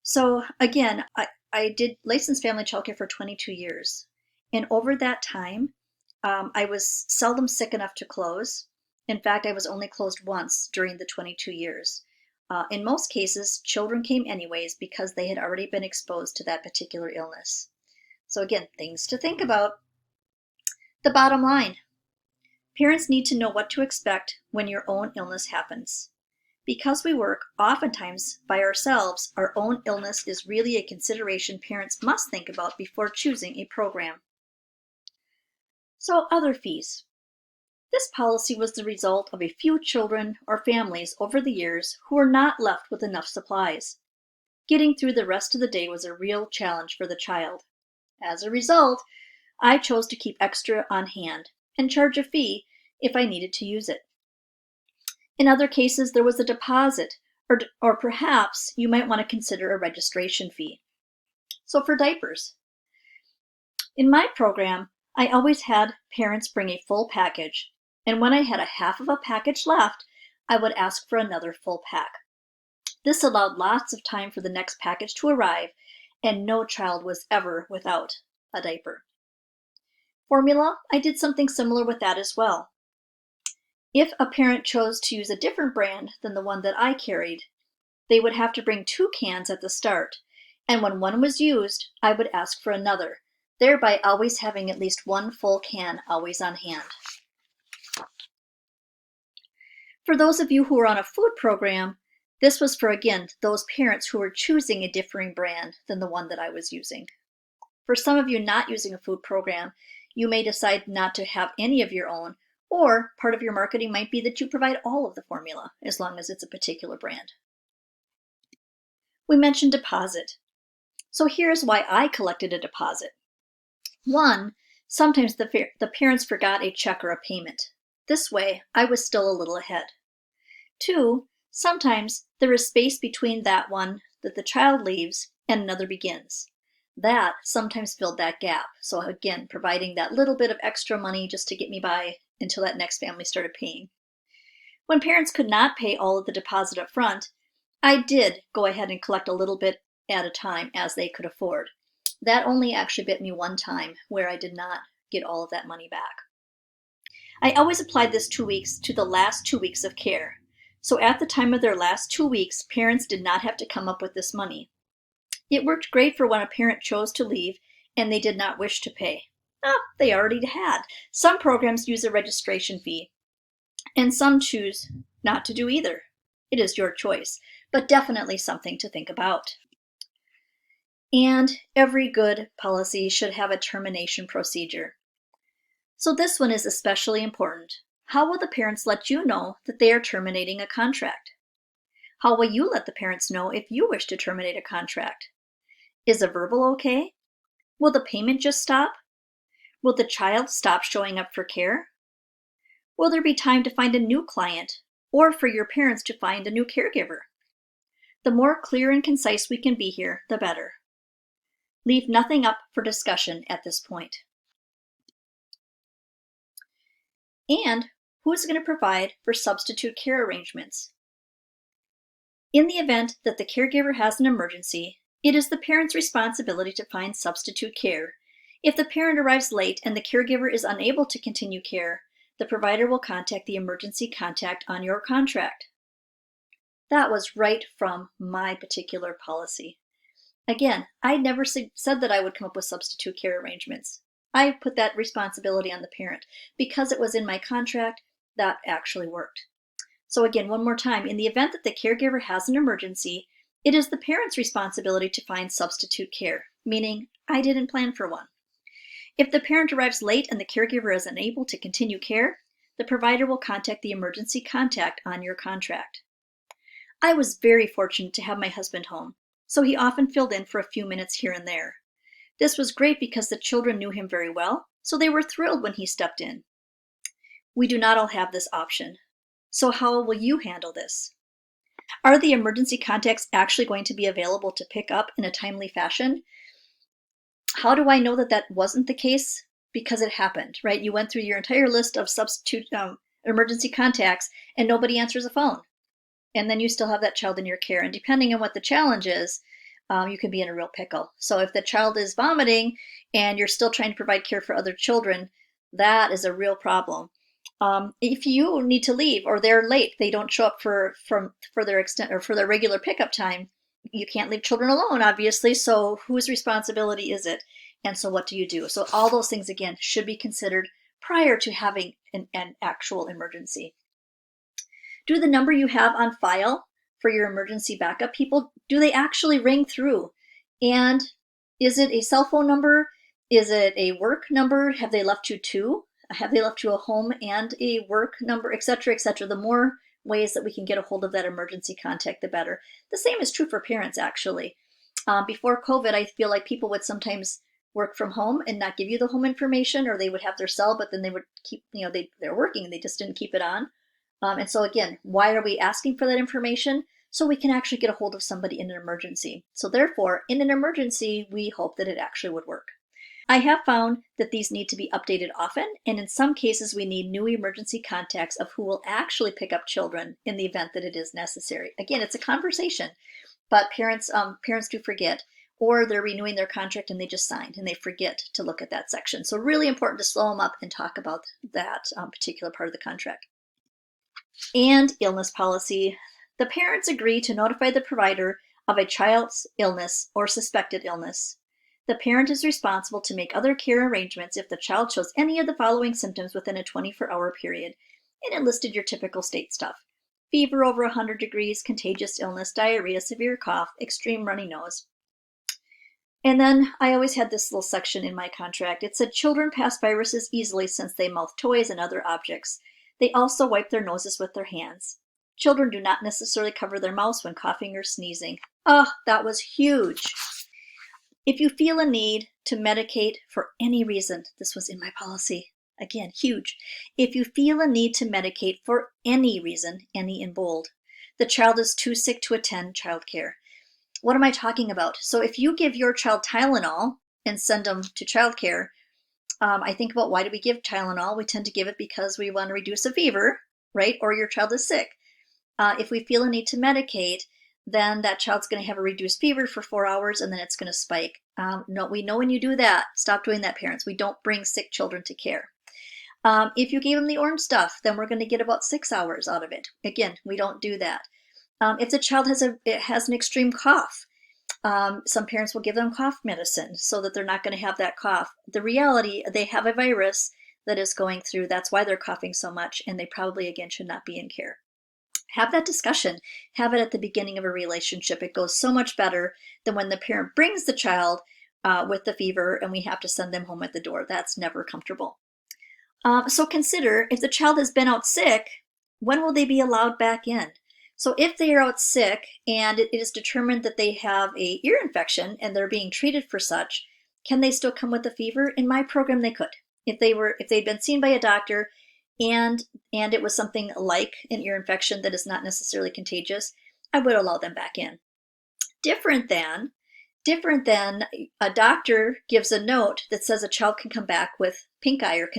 So again, I did licensed family childcare for 22 years. And over that time, I was seldom sick enough to close. In fact, I was only closed once during the 22 years. In most cases, children came anyways because they had already been exposed to that particular illness. So again, things to think about. The bottom line, parents need to know what to expect when your own illness happens. Because we work oftentimes by ourselves, our own illness is really a consideration parents must think about before choosing a program. So other fees. This policy was the result of a few children or families over the years who were not left with enough supplies. Getting through the rest of the day was a real challenge for the child. As a result, I chose to keep extra on hand and charge a fee if I needed to use it. In other cases, there was a deposit, or perhaps you might want to consider a registration fee. So for diapers, in my program, I always had parents bring a full package, and when I had a half of a package left, I would ask for another full pack. This allowed lots of time for the next package to arrive, and no child was ever without a diaper. Formula, I did something similar with that as well. If a parent chose to use a different brand than the one that I carried, they would have to bring 2 cans at the start, and when one was used, I would ask for another, thereby always having at least 1 full can always on hand. For those of you who are on a food program, this was for, again, those parents who were choosing a differing brand than the one that I was using. For some of you not using a food program, you may decide not to have any of your own, or part of your marketing might be that you provide all of the formula, as long as it's a particular brand. We mentioned deposit. So here's why I collected a deposit. 1, sometimes the parents forgot a check or a payment. This way, I was still a little ahead. 2, sometimes there is space between that one that the child leaves and another begins. That sometimes filled that gap. So again, providing that little bit of extra money just to get me by until that next family started paying. When parents could not pay all of the deposit up front, I did go ahead and collect a little bit at a time as they could afford. That only actually bit me one time where I did not get all of that money back. I always applied this 2 weeks to the last 2 weeks of care. So at the time of their last 2 weeks, parents did not have to come up with this money. It worked great for when a parent chose to leave and they did not wish to pay. They already had. Some programs use a registration fee, and some choose not to do either. It is your choice, but definitely something to think about. And every good policy should have a termination procedure. So this one is especially important. How will the parents let you know that they are terminating a contract? How will you let the parents know if you wish to terminate a contract? Is a verbal okay? Will the payment just stop? Will the child stop showing up for care? Will there be time to find a new client? or for your parents to find a new caregiver. The more clear and concise we can be here, the better. Leave nothing up for discussion at this point. And who's going to provide for substitute care arrangements? In the event that the caregiver has an emergency, it is the parent's responsibility to find substitute care. If the parent arrives late and the caregiver is unable to continue care, the provider will contact the emergency contact on your contract. That was right from my particular policy. Again, I never said that I would come up with substitute care arrangements. I put that responsibility on the parent. Because it was in my contract, that actually worked. So again, one more time, in the event that the caregiver has an emergency, it is the parent's responsibility to find substitute care, meaning I didn't plan for one. If the parent arrives late and the caregiver is unable to continue care, the provider will contact the emergency contact on your contract. I was very fortunate to have my husband home, so he often filled in for a few minutes here and there. This was great because the children knew him very well, so they were thrilled when he stepped in. We do not all have this option. So how will you handle this? Are the emergency contacts actually going to be available to pick up in a timely fashion? How do I know that that wasn't the case? Because it happened, right? You went through your entire list of substitute emergency contacts and nobody answers the phone. And then you still have that child in your care. And depending on what the challenge is, you can be in a real pickle. So if the child is vomiting and you're still trying to provide care for other children, that is a real problem. If you need to leave or they're late, they don't show up for their regular pickup time, you can't leave children alone, obviously. So whose responsibility is it? And so what do you do? So all those things, again, should be considered prior to having an actual emergency. Do the number you have on file for your emergency backup people, do they actually ring through? And is it a cell phone number? Is it a work number? Have they left you two? Have they left you a home and a work number, etc., etc.? The more ways that we can get a hold of that emergency contact, the better. The same is true for parents, actually. Before COVID, I feel like people would sometimes work from home and not give you the home information, or they would have their cell, but then they would keep, they're working and they just didn't keep it on. And so again, why are we asking for that information? So we can actually get a hold of somebody in an emergency. So therefore, in an emergency, we hope that it actually would work. I have found that these need to be updated often, and in some cases we need new emergency contacts of who will actually pick up children in the event that it is necessary. Again, it's a conversation, but parents do forget, or they're renewing their contract and they just signed and they forget to look at that section. So really important to slow them up and talk about that particular part of the contract. And illness policy. The parents agree to notify the provider of a child's illness or suspected illness. The parent is responsible to make other care arrangements if the child shows any of the following symptoms within a 24-hour period. And it listed your typical state stuff. Fever over 100 degrees, contagious illness, diarrhea, severe cough, extreme runny nose. And then I always had this little section in my contract. It said children pass viruses easily since they mouth toys and other objects. They also wipe their noses with their hands. Children do not necessarily cover their mouths when coughing or sneezing. Oh, that was huge. If you feel a need to medicate for any reason, this was in my policy, again, huge. If you feel a need to medicate for any reason, any in bold, the child is too sick to attend childcare. What am I talking about? So if you give your child Tylenol and send them to childcare, I think about why do we give Tylenol? We tend to give it because we want to reduce a fever, right? Or your child is sick. If we feel a need to medicate, then that child's going to have a reduced fever for 4 hours and then it's going to spike. No, we know when you do that, stop doing that, parents. We don't bring sick children to care. If you gave them the orange stuff, then we're going to get about 6 hours out of it. Again, we don't do that. If the child has an extreme cough, some parents will give them cough medicine so that they're not going to have that cough. The reality, they have a virus that is going through. That's why they're coughing so much, and they probably, again, should not be in care. Have that discussion. Have it at the beginning of a relationship. It goes so much better than when the parent brings the child with the fever and we have to send them home at the door. That's never comfortable. So consider, if the child has been out sick, when will they be allowed back in? So if they are out sick and it is determined that they have an ear infection and they're being treated for such, can they still come with a fever? In my program, they could. If they'd been seen by a doctor and it was something like an ear infection that is not necessarily contagious, I would allow them back in. Different than a doctor gives a note that says a child can come back with pink eye or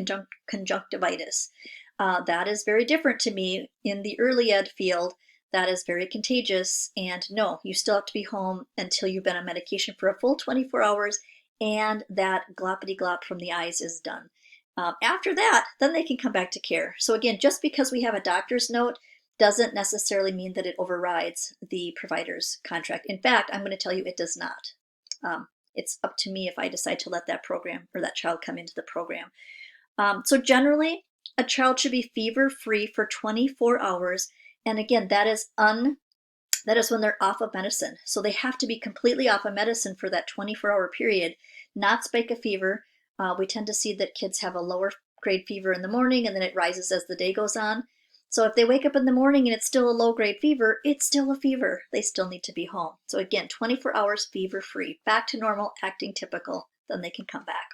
conjunctivitis. That is very different to me. In the early ed field, that is very contagious, and no, you still have to be home until you've been on medication for a full 24 hours and that gloppity glop from the eyes is done. After that, then they can come back to care. So again, just because we have a doctor's note doesn't necessarily mean that it overrides the provider's contract. In fact, I'm going to tell you it does not. It's up to me if I decide to let that program or that child come into the program. So generally, a child should be fever-free for 24 hours. And again, that is when they're off of medicine. So they have to be completely off of medicine for that 24-hour period, not spike a fever. We tend to see that kids have a lower grade fever in the morning and then it rises as the day goes on. So if they wake up in the morning and it's still a low grade fever, it's still a fever. They still need to be home. So again, 24 hours fever free, back to normal, acting typical, then they can come back.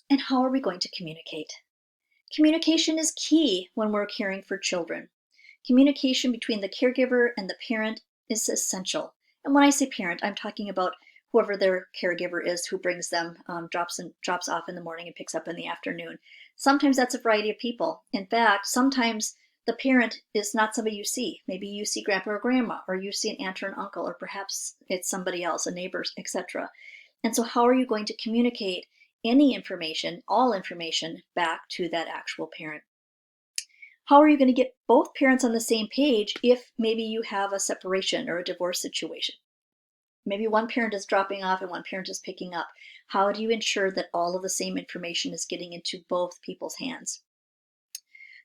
And how are we going to communicate? Communication is key when we're caring for children. Communication between the caregiver and the parent is essential. And when I say parent, I'm talking about whoever their caregiver is who brings them, drops off in the morning and picks up in the afternoon. Sometimes that's a variety of people. In fact, sometimes the parent is not somebody you see. Maybe you see grandpa or grandma, or you see an aunt or an uncle, or perhaps it's somebody else, a neighbor, etc. And so how are you going to communicate any information, all information, back to that actual parent? How are you going to get both parents on the same page if maybe you have a separation or a divorce situation? Maybe one parent is dropping off and one parent is picking up. How do you ensure that all of the same information is getting into both people's hands?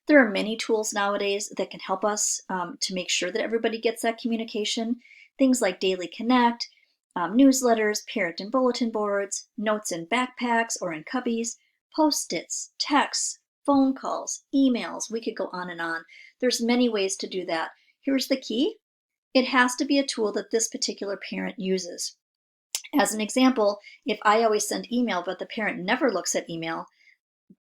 There are many tools nowadays that can help us to make sure that everybody gets that communication. Things like Daily Connect, newsletters, parent and bulletin boards, notes in backpacks or in cubbies, Post-its, texts, phone calls, emails. We could go on and on. There's many ways to do that. Here's the key. It has to be a tool that this particular parent uses. As an example, if I always send email, but the parent never looks at email,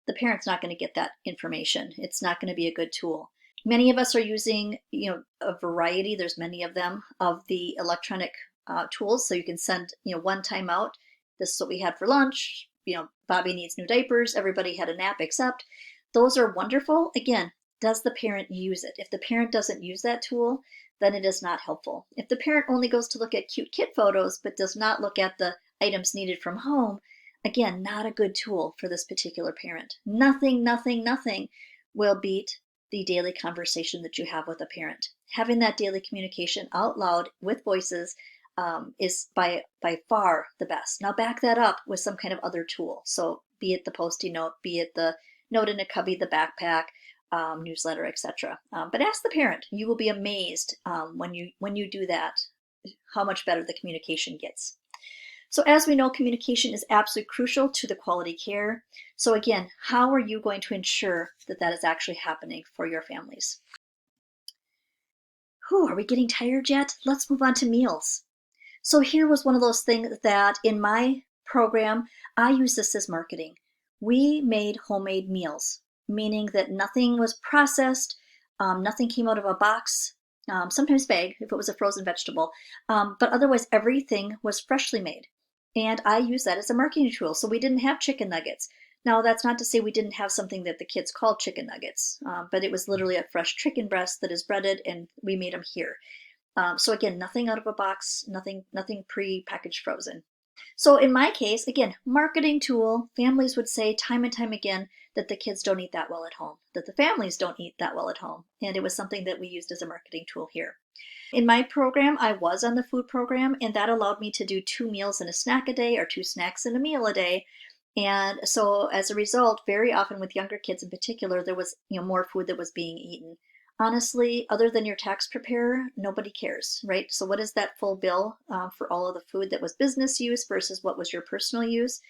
the parent's not going to get that information. It's not going to be a good tool. Many of us are using, a variety, there's many of them, of the electronic tools. So you can send, one time out, this is what we had for lunch, Bobby needs new diapers, everybody had a nap except. Those are wonderful. Again, does the parent use it? If the parent doesn't use that tool, then it is not helpful. If the parent only goes to look at cute kid photos, but does not look at the items needed from home, again, not a good tool for this particular parent. Nothing will beat the daily conversation that you have with a parent. Having that daily communication out loud with voices is by far the best. Now back that up with some kind of other tool. So be it the Post-it note, be it the note in a cubby, the backpack, newsletter, etc. But ask the parent. You will be amazed when you do that, how much better the communication gets. So as we know, communication is absolutely crucial to the quality care. So again, how are you going to ensure that that is actually happening for your families? Are we getting tired yet? Let's move on to meals. So here was one of those things that in my program, I use this as marketing. We made homemade meals, meaning that nothing was processed, nothing came out of a box, sometimes bag if it was a frozen vegetable, but otherwise everything was freshly made. And I use that as a marketing tool. So we didn't have chicken nuggets. Now that's not to say we didn't have something that the kids called chicken nuggets, but it was literally a fresh chicken breast that is breaded and we made them here. So again, nothing out of a box, nothing pre-packaged frozen. So in my case, again, marketing tool, families would say time and time again that the kids don't eat that well at home, that the families don't eat that well at home. And it was something that we used as a marketing tool here. In my program, I was on the food program, and that allowed me to do 2 meals and a snack a day or 2 snacks and a meal a day. And so as a result, very often with younger kids in particular, there was more food that was being eaten. Honestly, other than your tax preparer, nobody cares, right? So what is that full bill for all of the food that was business use versus what was your personal use?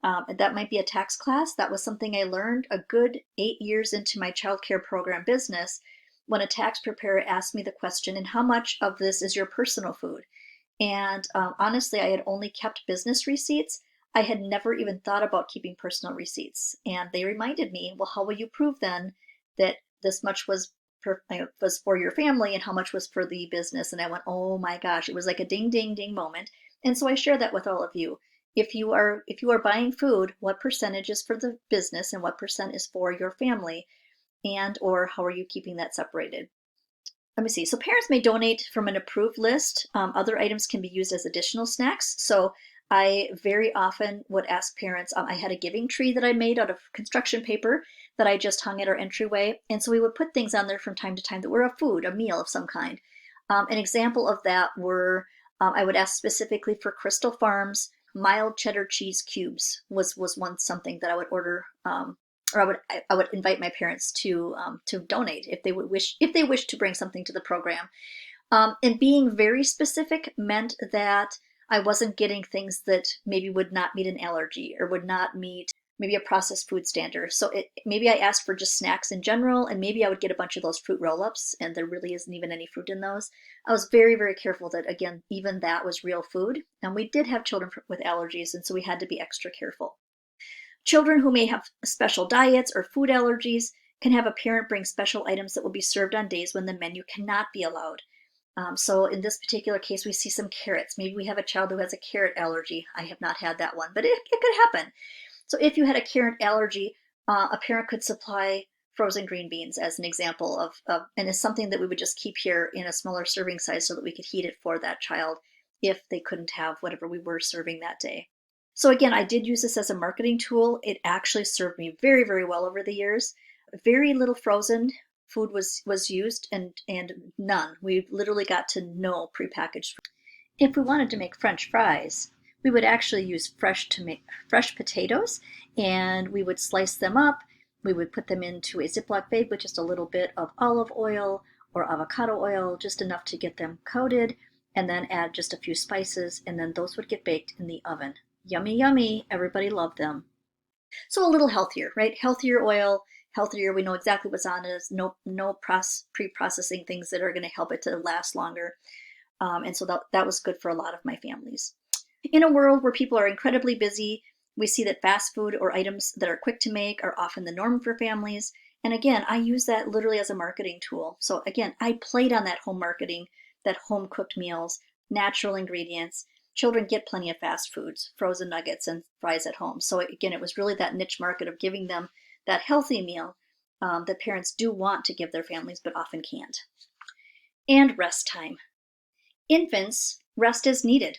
And that might be a tax class. That was something I learned a good 8 years into my childcare program business when a tax preparer asked me the question, and how much of this is your personal food? And honestly, I had only kept business receipts. I had never even thought about keeping personal receipts. And they reminded me, well, how will you prove then that this much was for your family and how much was for the business? And I went, oh my gosh, it was like a ding, ding, ding moment. And so I share that with all of you. If you are buying food, what percentage is for the business and what percent is for your family? And or how are you keeping that separated? Let me see. So parents may donate from an approved list. Other items can be used as additional snacks. So I very often would ask parents, I had a giving tree that I made out of construction paper that I just hung at our entryway. And so we would put things on there from time to time that were a food, a meal of some kind. An example of that were, I would ask specifically for Crystal Farms mild cheddar cheese cubes was one something that I would order, or I would invite my parents to donate if they wish to bring something to the program. And being very specific meant that I wasn't getting things that maybe would not meet an allergy or would not meet maybe a processed food standard. So maybe I asked for just snacks in general, and maybe I would get a bunch of those fruit roll-ups, and there really isn't even any fruit in those. I was very, very careful that, again, even that was real food. And we did have children with allergies, and so we had to be extra careful. Children who may have special diets or food allergies can have a parent bring special items that will be served on days when the menu cannot be allowed. So in this particular case, we see some carrots. Maybe we have a child who has a carrot allergy. I have not had that one, but it could happen. So if you had a carrot allergy, a parent could supply frozen green beans as an example and it's something that we would just keep here in a smaller serving size so that we could heat it for that child if they couldn't have whatever we were serving that day. So again, I did use this as a marketing tool. It actually served me very, very well over the years. Very little frozen food was used and none. We literally got to no prepackaged. If we wanted to make French fries, we would actually use fresh potatoes, and we would slice them up. We would put them into a Ziploc bag with just a little bit of olive oil or avocado oil, just enough to get them coated, and then add just a few spices, and then those would get baked in the oven. Yummy, yummy. Everybody loved them. So a little healthier, right? Healthier oil, healthier. We know exactly what's on it. No pre-processing things that are going to help it to last longer. And so that was good for a lot of my families. In a world where people are incredibly busy, we see that fast food or items that are quick to make are often the norm for families. And again, I use that literally as a marketing tool. So again, I played on that home marketing, that home cooked meals, natural ingredients. Children get plenty of fast foods, frozen nuggets and fries at home. So again, it was really that niche market of giving them that healthy meal that parents do want to give their families but often can't. And rest time. Infants, rest is needed.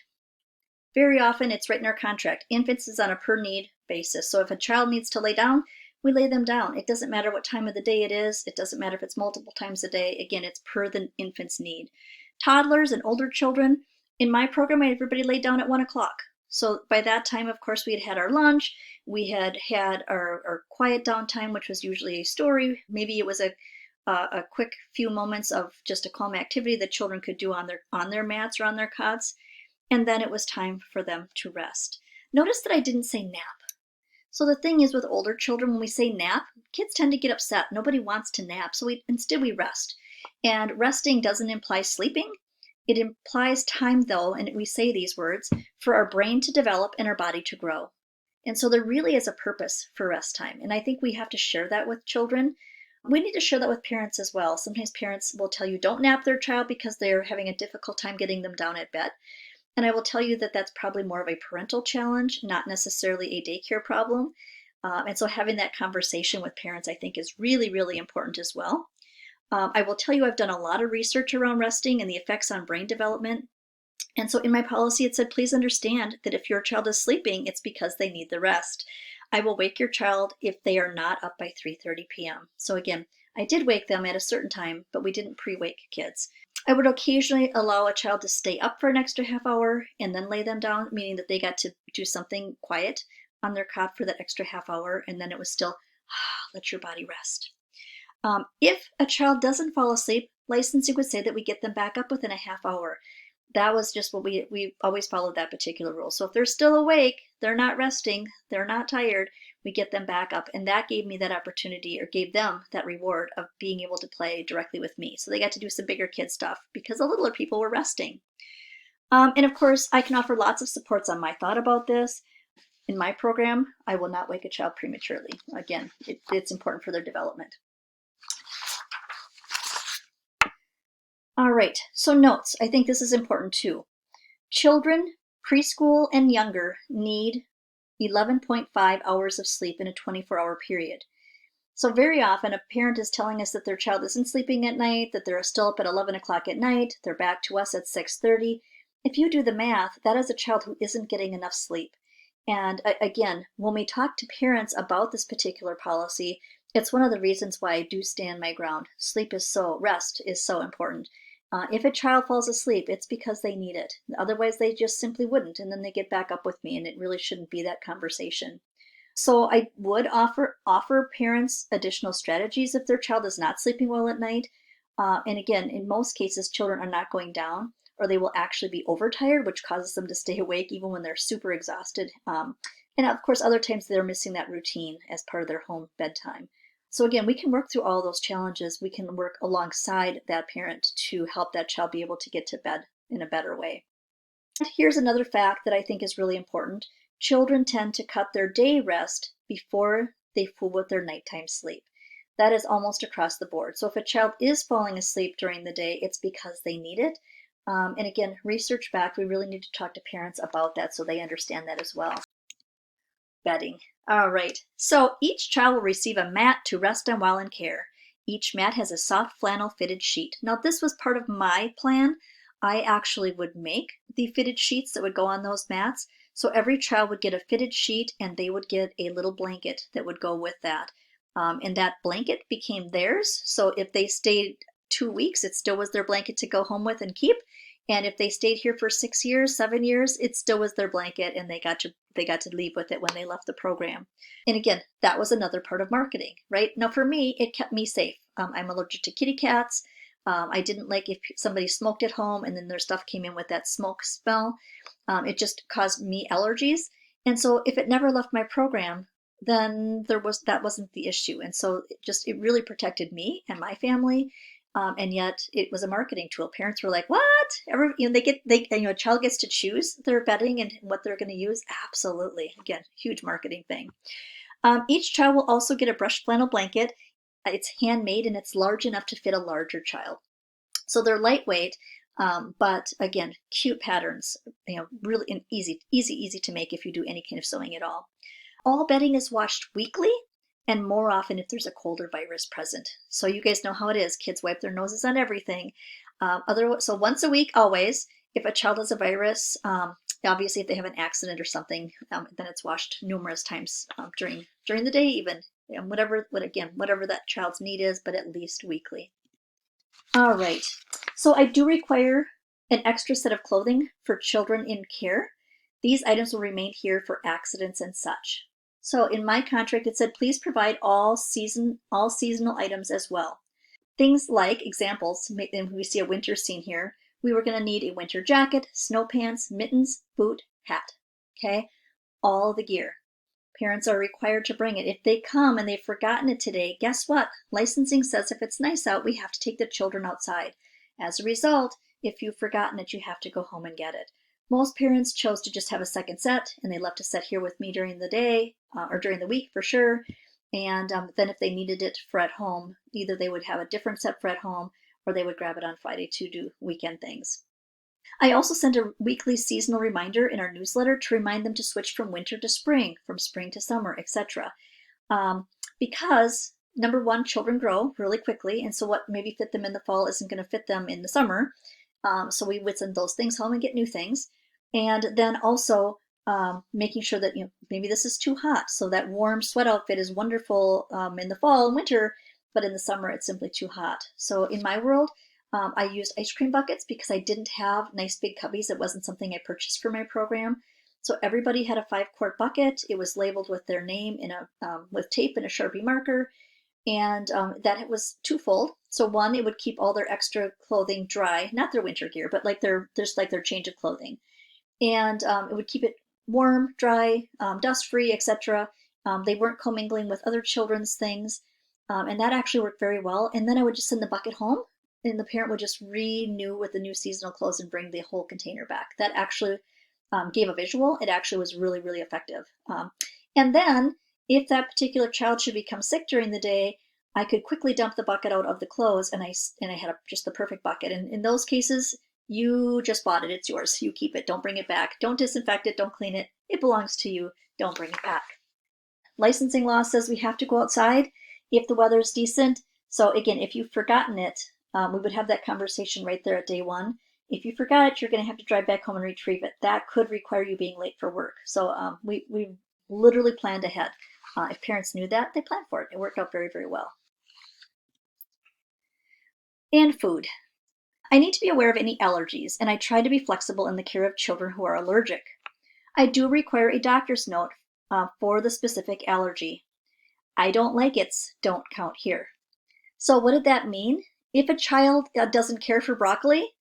Very often it's right in our contract. Infants is on a per need basis. So if a child needs to lay down, we lay them down. It doesn't matter what time of the day it is. It doesn't matter if it's multiple times a day. Again, it's per the infant's need. Toddlers and older children, in my program, everybody laid down at 1 o'clock. So by that time, of course, we had had our lunch. We had had our quiet downtime, which was usually a story. Maybe it was a quick few moments of just a calm activity that children could do on their mats or on their cots. And then it was time for them to rest. Notice that I didn't say nap. So the thing is with older children, when we say nap, kids tend to get upset. Nobody wants to nap. So instead we rest. And resting doesn't imply sleeping. It implies time, though, and we say these words, for our brain to develop and our body to grow. And so there really is a purpose for rest time. And I think we have to share that with children. We need to share that with parents as well. Sometimes parents will tell you don't nap their child because they're having a difficult time getting them down at bed. And I will tell you that that's probably more of a parental challenge, not necessarily a daycare problem. And so having that conversation with parents, I think, is really, really important as well. I will tell you I've done a lot of research around resting and the effects on brain development. And so in my policy, it said, please understand that if your child is sleeping, it's because they need the rest. I will wake your child if they are not up by 3:30 p.m. So again, I did wake them at a certain time, but we didn't pre-wake kids. I would occasionally allow a child to stay up for an extra half hour and then lay them down, meaning that they got to do something quiet on their cot for that extra half hour, and then it was still, let your body rest. If a child doesn't fall asleep, licensing would say that we get them back up within a half hour. That was just what we always followed that particular rule. So if they're still awake, they're not resting, they're not tired, we get them back up. And that gave me that opportunity, or gave them that reward of being able to play directly with me. So they got to do some bigger kid stuff because the littler people were resting. And of course, I can offer lots of supports on my thought about this. In my program, I will not wake a child prematurely. Again, it's important for their development. All right, so notes. I think this is important too. Children, preschool and younger, need 11.5 hours of sleep in a 24-hour period. So very often a parent is telling us that their child isn't sleeping at night, that they're still up at 11 o'clock at night, they're back to us at 6:30. If you do the math, that is a child who isn't getting enough sleep. And again, when we talk to parents about this particular policy, it's one of the reasons why I do stand my ground. Rest is so important. If a child falls asleep, it's because they need it. Otherwise, they just simply wouldn't, and then they get back up with me, and it really shouldn't be that conversation. So I would offer parents additional strategies if their child is not sleeping well at night. And again, in most cases, children are not going down, or they will actually be overtired, which causes them to stay awake even when they're super exhausted. And of course, other times they're missing that routine as part of their home bedtime. So again, we can work through all those challenges. We can work alongside that parent to help that child be able to get to bed in a better way. And here's another fact that I think is really important. Children tend to cut their day rest before they fool with their nighttime sleep. That is almost across the board. So if a child is falling asleep during the day, it's because they need it. And again, research back, we really need to talk to parents about that so they understand that as well. Bedding. All right, so each child will receive a mat to rest on while in care. Each mat has a soft flannel fitted sheet. Now this was part of my plan. I actually would make the fitted sheets that would go on those mats. So every child would get a fitted sheet and they would get a little blanket that would go with that. And that blanket became theirs. So if they stayed 2 weeks, it still was their blanket to go home with and keep. And if they stayed here for 6 years, 7 years, it still was their blanket and they got to leave with it when they left the program. And again, that was another part of marketing, right? Now for me, it kept me safe. I'm allergic to kitty cats. I didn't like if somebody smoked at home and then their stuff came in with that smoke smell. It just caused me allergies. And so if it never left my program, then that wasn't the issue. And so it really protected me and my family. And yet it was a marketing tool. Parents were like, "What? A child gets to choose their bedding and what they're going to use." Absolutely. Again, huge marketing thing. Each child will also get a brushed flannel blanket. It's handmade and it's large enough to fit a larger child. So they're lightweight, but again, cute patterns. Really easy to make if you do any kind of sewing at all. All bedding is washed weekly, and more often if there's a cold or virus present. So you guys know how it is. Kids wipe their noses on everything. So once a week, always. If a child has a virus, obviously if they have an accident or something, then it's washed numerous times during the day even. Whatever that child's need is, but at least weekly. All right. So I do require an extra set of clothing for children in care. These items will remain here for accidents and such. So in my contract, it said, please provide all seasonal items as well. Things like examples, and we see a winter scene here. We were going to need a winter jacket, snow pants, mittens, boot, hat. Okay, all the gear. Parents are required to bring it. If they come and they've forgotten it today, guess what? Licensing says if it's nice out, we have to take the children outside. As a result, if you've forgotten it, you have to go home and get it. Most parents chose to just have a second set, and they left a set here with me during the day or during the week for sure. And then if they needed it for at home, either they would have a different set for at home or they would grab it on Friday to do weekend things. I also send a weekly seasonal reminder in our newsletter to remind them to switch from winter to spring, from spring to summer, etc. Because number one, children grow really quickly, and so what maybe fit them in the fall isn't going to fit them in the summer. So we would send those things home and get new things. And then also making sure that maybe this is too hot, so that warm sweat outfit is wonderful in the fall and winter, but in the summer it's simply too hot. So in my world, I used ice cream buckets because I didn't have nice big cubbies. It wasn't something I purchased for my program. So everybody had a 5-quart bucket. It was labeled with their name with tape and a Sharpie marker. And that was twofold. So one, it would keep all their extra clothing dry, not their winter gear, but their change of clothing. And it would keep it warm, dry, dust-free, etc. They weren't commingling with other children's things. And that actually worked very well. And then I would just send the bucket home, and the parent would just renew with the new seasonal clothes and bring the whole container back. That actually gave a visual, it actually was really, really effective. And then if that particular child should become sick during the day, I could quickly dump the bucket out of the clothes, and I had just the perfect bucket. And in those cases, you just bought it. It's yours. You keep it. Don't bring it back. Don't disinfect it. Don't clean it. It belongs to you. Don't bring it back. Licensing law says we have to go outside if the weather is decent. So again, if you've forgotten it, we would have that conversation right there at day one. If you forgot it, you're going to have to drive back home and retrieve it. That could require you being late for work. So we literally planned ahead. If parents knew that, they planned for it. It worked out very, very well. And food. I need to be aware of any allergies, and I try to be flexible in the care of children who are allergic. I do require a doctor's note for the specific allergy. I don't like it's don't count here. So what did that mean? If a child doesn't care for broccoli,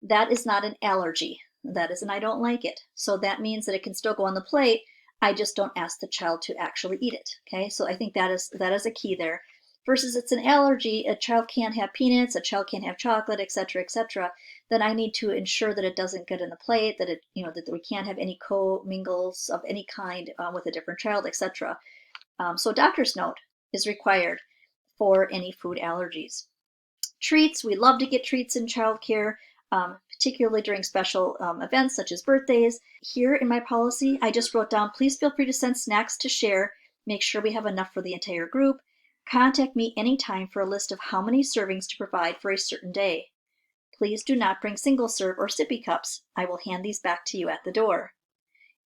that is not an allergy. That is an I don't like it. So that means that it can still go on the plate. I just don't ask the child to actually eat it. Okay, so I think that is a key there. Versus it's an allergy, a child can't have peanuts, a child can't have chocolate, etc., etc. Then I need to ensure that it doesn't get in the plate, that it, that we can't have any co-mingles of any kind with a different child, etc. So doctor's note is required for any food allergies. Treats, we love to get treats in childcare, particularly during special events such as birthdays. Here in my policy, I just wrote down, please feel free to send snacks to share. Make sure we have enough for the entire group. Contact me anytime for a list of how many servings to provide for a certain day. Please do not bring single serve or sippy cups. I will hand these back to you at the door.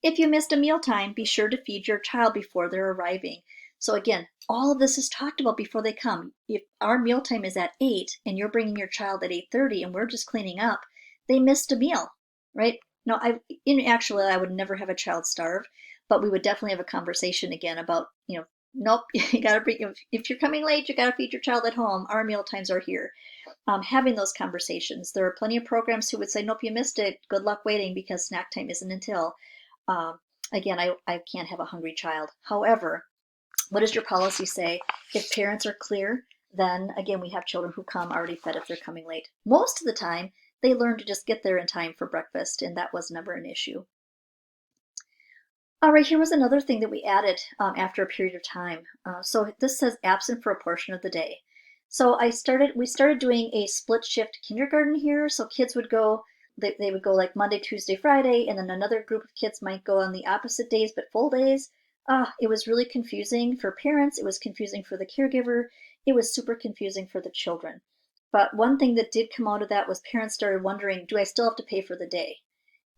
If you missed a mealtime, be sure to feed your child before they're arriving. So again, all of this is talked about before they come. If our mealtime is at 8 and you're bringing your child at 8:30 and we're just cleaning up, they missed a meal, right? No, actually, I would never have a child starve, but we would definitely have a conversation again about, nope, you gotta bring, if you're coming late, you gotta feed your child at home. Our meal times are here. Having those conversations. There are plenty of programs who would say, nope, you missed it. Good luck waiting because snack time isn't until. Again, I can't have a hungry child. However, what does your policy say? If parents are clear, then again, we have children who come already fed if they're coming late. Most of the time, they learn to just get there in time for breakfast, and that was never an issue. All right, here was another thing that we added after a period of time. So this says absent for a portion of the day. So we started doing a split shift kindergarten here. So kids would go, they would go like Monday, Tuesday, Friday, and then another group of kids might go on the opposite days, but full days. It was really confusing for parents. It was confusing for the caregiver. It was super confusing for the children. But one thing that did come out of that was parents started wondering, do I still have to pay for the day?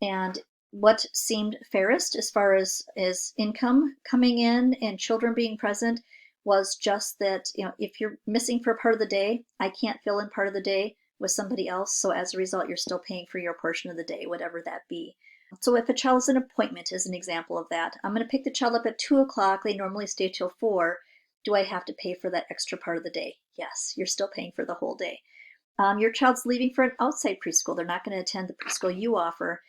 And what seemed fairest as far as income coming in and children being present was just that, if you're missing for a part of the day, I can't fill in part of the day with somebody else. So as a result, you're still paying for your portion of the day, whatever that be. So if a child has an appointment, as an example of that, I'm going to pick the child up at 2 o'clock. They normally stay till 4. Do I have to pay for that extra part of the day? Yes, you're still paying for the whole day. Your child's leaving for an outside preschool. They're not going to attend the preschool you offer.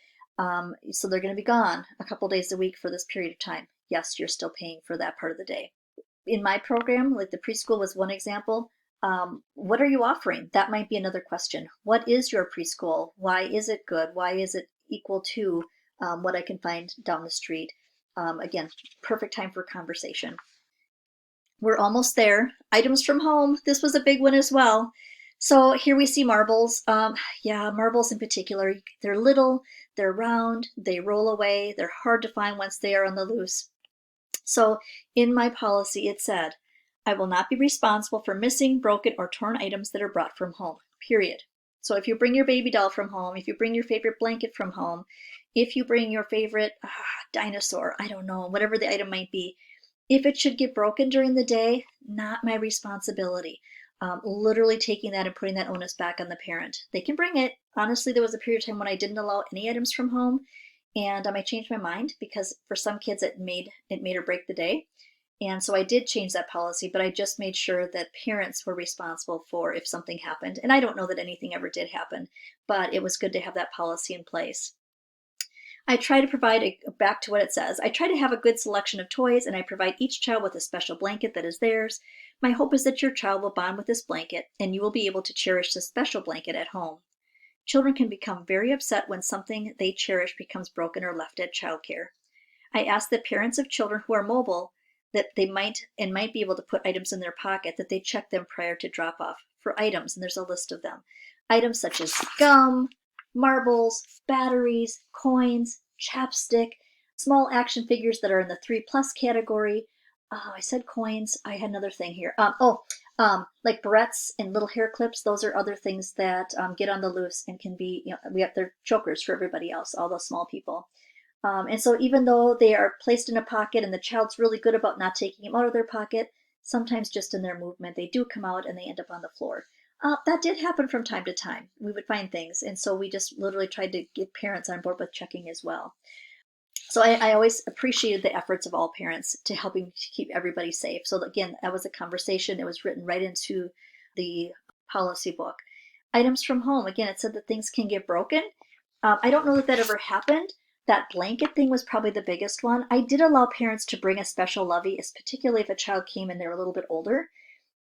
So they're going to be gone a couple days a week for this period of time. Yes, you're still paying for that part of the day. In my program, like the preschool was one example. What are you offering? That might be another question. What is your preschool? Why is it good? Why is it equal to what I can find down the street? Again, perfect time for conversation. We're almost there. Items from home. This was a big one as well. So here we see marbles. Yeah, marbles in particular. They're little, they're round, they roll away, they're hard to find once they are on the loose. So in my policy, it said, I will not be responsible for missing, broken, or torn items that are brought from home, period. So if you bring your baby doll from home, if you bring your favorite blanket from home, if you bring your favorite dinosaur, I don't know, whatever the item might be, if it should get broken during the day, not my responsibility. Literally taking that and putting that onus back on the parent. They can bring it. Honestly, there was a period of time when I didn't allow any items from home, and I changed my mind because for some kids it made or break the day. And so I did change that policy, but I just made sure that parents were responsible for if something happened. And I don't know that anything ever did happen, but it was good to have that policy in place. I try to provide, back to what it says, I try to have a good selection of toys, and I provide each child with a special blanket that is theirs. My hope is that your child will bond with this blanket, and you will be able to cherish this special blanket at home. Children can become very upset when something they cherish becomes broken or left at childcare. I ask that parents of children who are mobile that they might be able to put items in their pocket that they check them prior to drop off for items, and there's a list of them. Items such as gum, marbles, batteries, coins, chapstick, small action figures that are in the 3+ category. Oh, I said coins. I had another thing here. Like barrettes and little hair clips. Those are other things that get on the loose and can be, we have their chokers for everybody else, all those small people. And so even though they are placed in a pocket and the child's really good about not taking them out of their pocket, sometimes just in their movement, they do come out and they end up on the floor. That did happen from time to time. We would find things. And so we just literally tried to get parents on board with checking as well. So I always appreciated the efforts of all parents to helping to keep everybody safe. So again, that was a conversation. It was written right into the policy book. Items from home. Again, it said that things can get broken. I don't know that that ever happened. That blanket thing was probably the biggest one. I did allow parents to bring a special lovey, particularly if a child came and they were a little bit older,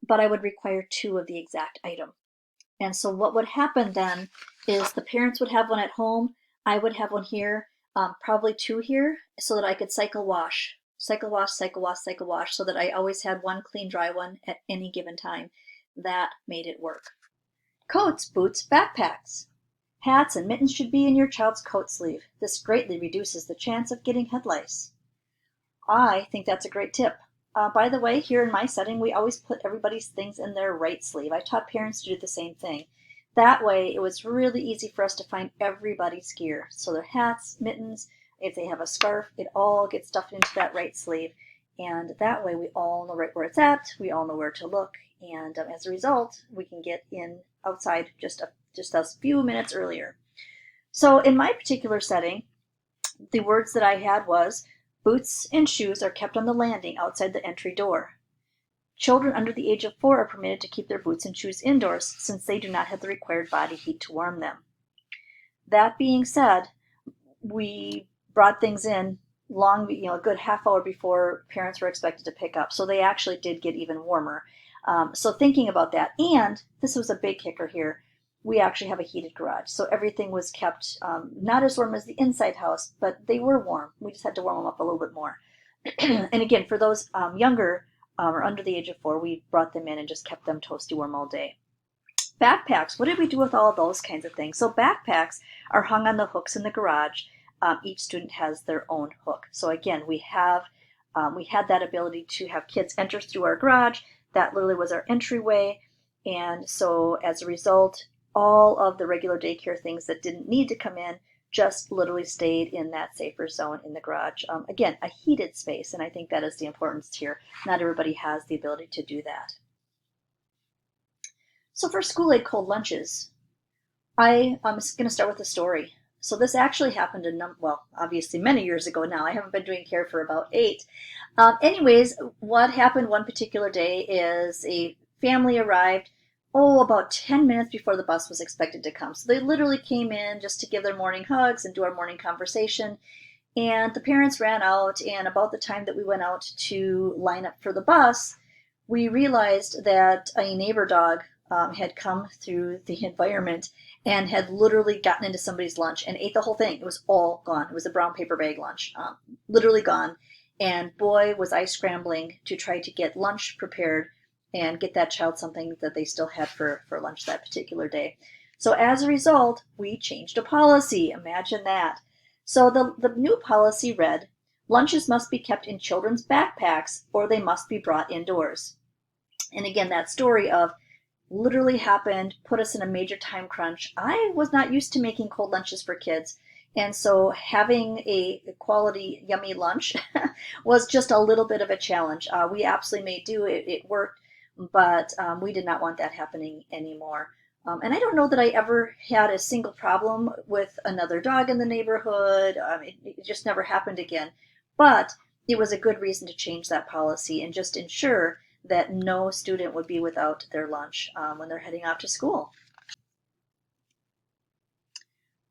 but I would require 2 of the exact item. And so what would happen then is the parents would have one at home. I would have one here, probably 2 here, so that I could cycle wash, so that I always had one clean, dry one at any given time. That made it work. Coats, boots, backpacks. Hats and mittens should be in your child's coat sleeve. This greatly reduces the chance of getting head lice. I think that's a great tip. By the way, here in my setting, we always put everybody's things in their right sleeve. I taught parents to do the same thing. That way, it was really easy for us to find everybody's gear. So their hats, mittens, if they have a scarf, it all gets stuffed into that right sleeve. And that way, we all know right where it's at. We all know where to look. And as a result, we can get in outside just a few minutes earlier. So in my particular setting, the words that I had was, boots and shoes are kept on the landing outside the entry door. Children under the age of 4 are permitted to keep their boots and shoes indoors since they do not have the required body heat to warm them. That being said, we brought things in a good half hour before parents were expected to pick up. So they actually did get even warmer. So thinking about that, and this was a big kicker here, we actually have a heated garage. So everything was kept not as warm as the inside house, but they were warm. We just had to warm them up a little bit more. And again, for those younger or under the age of 4, we brought them in and just kept them toasty warm all day. Backpacks, what did we do with all those kinds of things? So backpacks are hung on the hooks in the garage. Each student has their own hook. So again, we had that ability to have kids enter through our garage. That literally was our entryway. And so as a result, all of the regular daycare things that didn't need to come in just literally stayed in that safer zone in the garage. Again, a heated space, and I think that is the importance here. Not everybody has the ability to do that. So for school-aid cold lunches, I'm going to start with a story. So this actually happened obviously many years ago now. I haven't been doing care for about 8. Anyways, what happened one particular day is a family arrived about 10 minutes before the bus was expected to come. So they literally came in just to give their morning hugs and do our morning conversation. And the parents ran out, and about the time that we went out to line up for the bus, we realized that a neighbor dog had come through the environment and had literally gotten into somebody's lunch and ate the whole thing. It was all gone. It was a brown paper bag lunch, literally gone. And boy, was I scrambling to try to get lunch prepared and get that child something that they still had for lunch that particular day. So as a result, we changed a policy. Imagine that. So the new policy read, lunches must be kept in children's backpacks or they must be brought indoors. And again, that story of literally happened, put us in a major time crunch. I was not used to making cold lunches for kids. And so having a quality, yummy lunch was just a little bit of a challenge. We absolutely made do. It worked, but we did not want that happening anymore. And I don't know that I ever had a single problem with another dog in the neighborhood. It just never happened again. But it was a good reason to change that policy and just ensure that no student would be without their lunch when they're heading off to school.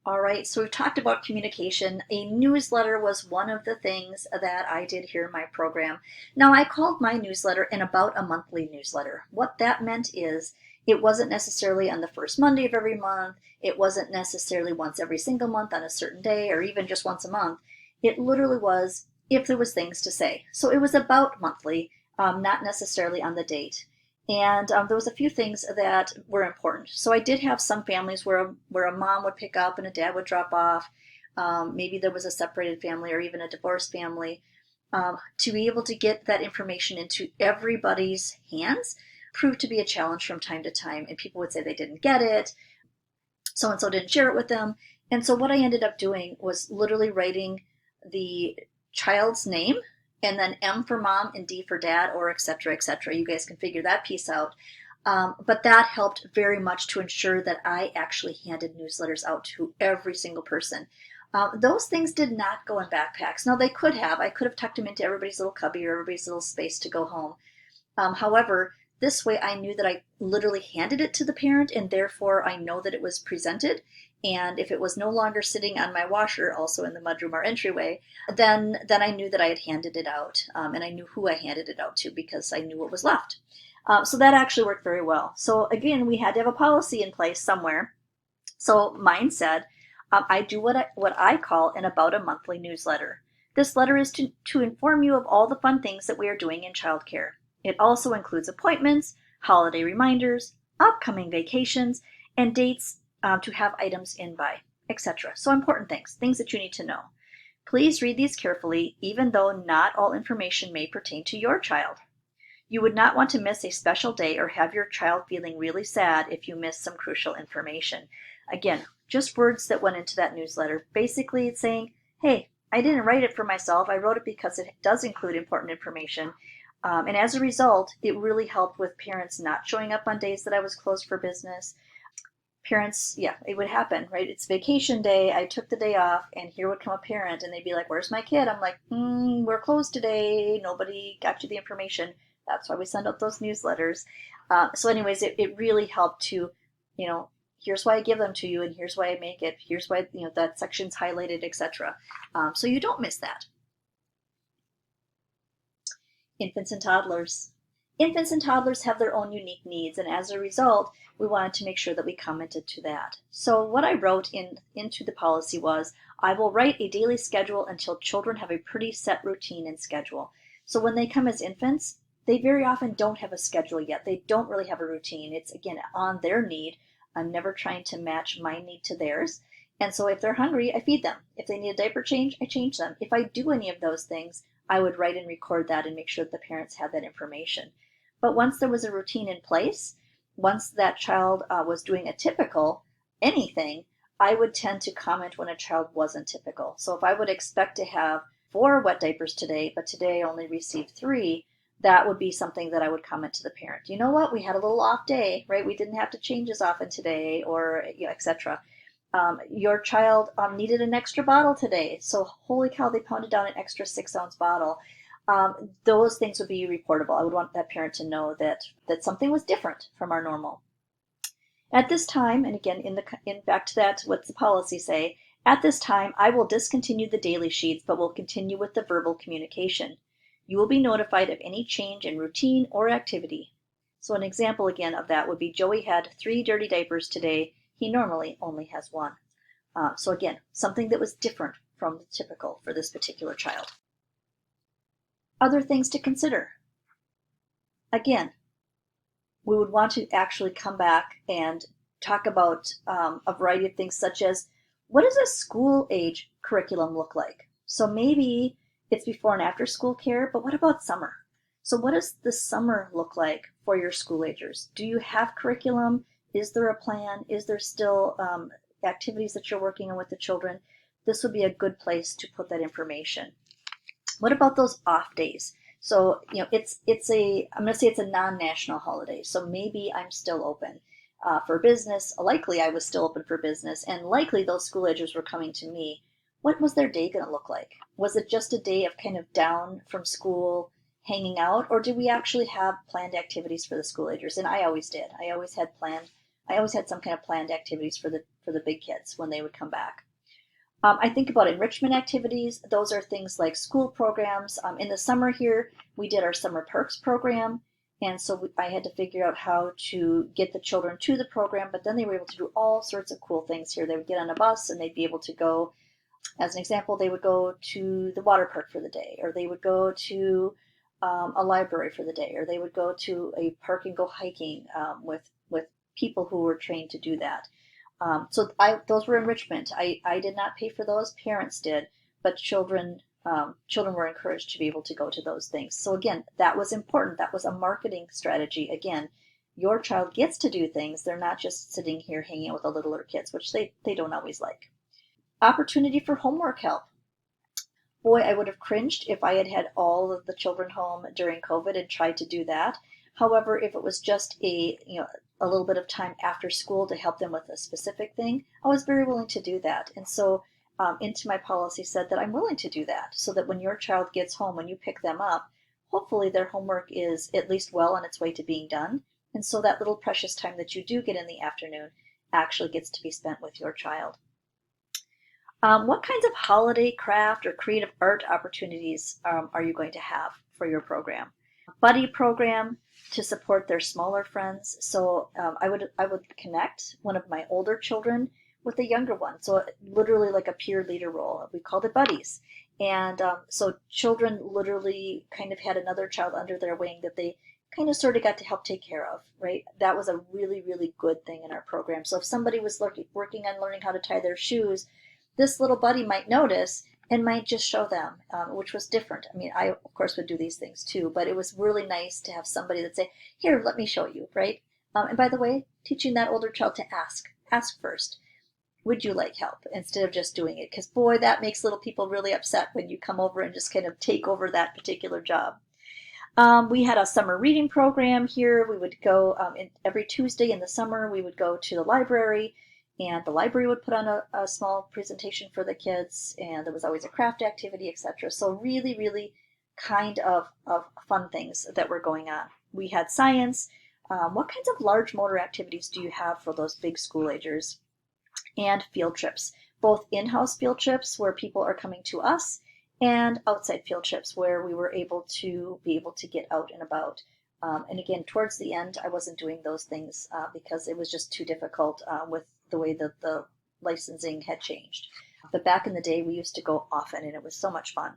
All right, so we've talked about communication. A newsletter was one of the things that I did here in my program. Now, I called my newsletter an about a monthly newsletter. What that meant is It wasn't necessarily on the first Monday of every month. It wasn't necessarily once every single month on a certain day or even just once a month. It literally was if there was things to say. So it was about monthly, not necessarily on the date. And there was a few things that were important. So I did have some families where a mom would pick up and a dad would drop off. Maybe there was a separated family or even a divorced family. To be able to get that information into everybody's hands proved to be a challenge from time to time. And people would say they didn't get it. So and so didn't share it with them. And so what I ended up doing was literally writing the child's name and then M for mom and D for dad, or et cetera, et cetera. You guys can figure that piece out. But that helped very much to ensure that I actually handed newsletters out to every single person. Those things did not go in backpacks. Now they could have. I could have tucked them into everybody's little cubby or everybody's little space to go home. However, this way I knew that I literally handed it to the parent, and therefore I know that it was presented. And if it was no longer sitting on my washer, also in the mudroom or entryway, then I knew that I had handed it out, and I knew who I handed it out to because I knew what was left. So that actually worked very well. So again, we had to have a policy in place somewhere. So mine said, I do what I call an about a monthly newsletter. This letter is to inform you of all the fun things that we are doing in childcare. It also includes appointments, holiday reminders, upcoming vacations, and dates to have items in by, etc. So important things that you need to know. Please read these carefully, even though not all information may pertain to your child. You would not want to miss a special day or have your child feeling really sad if you miss some crucial information. Again, just words that went into that newsletter. Basically, it's saying, hey, I didn't write it for myself. I wrote it because it does include important information. And as a result, it really helped with parents not showing up on days that I was closed for business. Parents, yeah, it would happen, right? It's vacation day. I took the day off, and here would come a parent, and they'd be like, where's my kid? I'm like, we're closed today. Nobody got you the information. That's why we send out those newsletters. So anyways, it really helped to, here's why I give them to you, and here's why I make it. Here's why, that section's highlighted, etc. So you don't miss that. Infants and toddlers. Infants and toddlers have their own unique needs, and as a result, we wanted to make sure that we commented to that. So what I wrote into the policy was, I will write a daily schedule until children have a pretty set routine and schedule. So when they come as infants, they very often don't have a schedule yet. They don't really have a routine. It's, again, on their need. I'm never trying to match my need to theirs. And so if they're hungry, I feed them. If they need a diaper change, I change them. If I do any of those things, I would write and record that and make sure that the parents had that information. But once there was a routine in place, once that child was doing a typical anything, I would tend to comment when a child wasn't typical. So if I would expect to have 4 wet diapers today, but today I only received 3, that would be something that I would comment to the parent. You know what? We had a little off day, right? We didn't have to change as often today, or etc. Your child needed an extra bottle today, so holy cow, they pounded down an extra 6-ounce bottle. Those things would be reportable. I would want that parent to know that something was different from our normal. At this time, and again, in back to that, what's the policy say? At this time, I will discontinue the daily sheets, but will continue with the verbal communication. You will be notified of any change in routine or activity. So an example again of that would be Joey had 3 dirty diapers today. He normally only has 1. So again, something that was different from the typical for this particular child. Other things to consider. Again, we would want to actually come back and talk about a variety of things such as, what does a school age curriculum look like? So maybe it's before and after school care, but what about summer? So what does the summer look like for your school agers? Do you have curriculum? Is there a plan? Is there still activities that you're working on with the children? This would be a good place to put that information. What about those off days? So, I'm going to say it's a non-national holiday. So maybe I'm still open for business. Likely I was still open for business, and likely those school agers were coming to me. What was their day going to look like? Was it just a day of kind of down from school, hanging out, or did we actually have planned activities for the school agers? And I always did. I always had some kind of planned activities for the big kids when they would come back. I think about enrichment activities. Those are things like school programs. In the summer here, we did our Summer Perks program. And so I had to figure out how to get the children to the program, but then they were able to do all sorts of cool things here. They would get on a bus and they'd be able to go, as an example, they would go to the water park for the day, or they would go to a library for the day, or they would go to a park and go hiking with people who were trained to do that. Those were enrichment. I did not pay for those, parents did, but children were encouraged to be able to go to those things. So again, that was important. That was a marketing strategy. Again, your child gets to do things. They're not just sitting here hanging out with the littler kids, which they don't always like. Opportunity for homework help. Boy, I would have cringed if I had had all of the children home during COVID and tried to do that. However, if it was just a little bit of time after school to help them with a specific thing, I was very willing to do that. And so into my policy said that I'm willing to do that, so that when your child gets home, when you pick them up, hopefully their homework is at least well on its way to being done. And so that little precious time that you do get in the afternoon actually gets to be spent with your child. What kinds of holiday craft or creative art opportunities are you going to have for your program? Buddy program to support their smaller friends. So I would connect one of my older children with a younger one. So literally like a peer leader role. We called it buddies. And so children literally kind of had another child under their wing that they kind of sort of got to help take care of, right? That was a really, really good thing in our program. So if somebody was working on learning how to tie their shoes, this little buddy might notice and might just show them, which was different. I mean, I, of course, would do these things too, but it was really nice to have somebody that say, here, let me show you, right? And by the way, teaching that older child to ask first, would you like help, instead of just doing it? Because boy, that makes little people really upset when you come over and just kind of take over that particular job. We had a summer reading program here. We would go every Tuesday in the summer, we would go to the library, and the library would put on a small presentation for the kids, and there was always a craft activity, etc. So really, really kind of fun things that were going on. We had science. What kinds of large motor activities do you have for those big school agers? And field trips, both in-house field trips where people are coming to us, and outside field trips where we were able to get out and about. And again, towards the end, I wasn't doing those things because it was just too difficult with the way that the licensing had changed. But back in the day, we used to go often, and it was so much fun.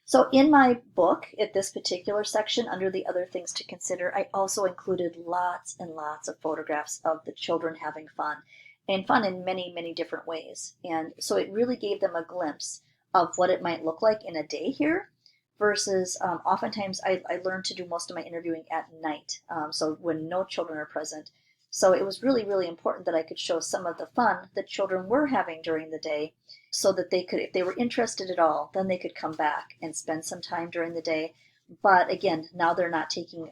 So in my book, at this particular section, under the other things to consider, I also included lots and lots of photographs of the children having fun, and fun in many, many different ways. And so it really gave them a glimpse of what it might look like in a day here, versus oftentimes I learned to do most of my interviewing at night, so when no children are present. So it was really, really important that I could show some of the fun that children were having during the day, so that they could, if they were interested at all, then they could come back and spend some time during the day. But again, now they're not taking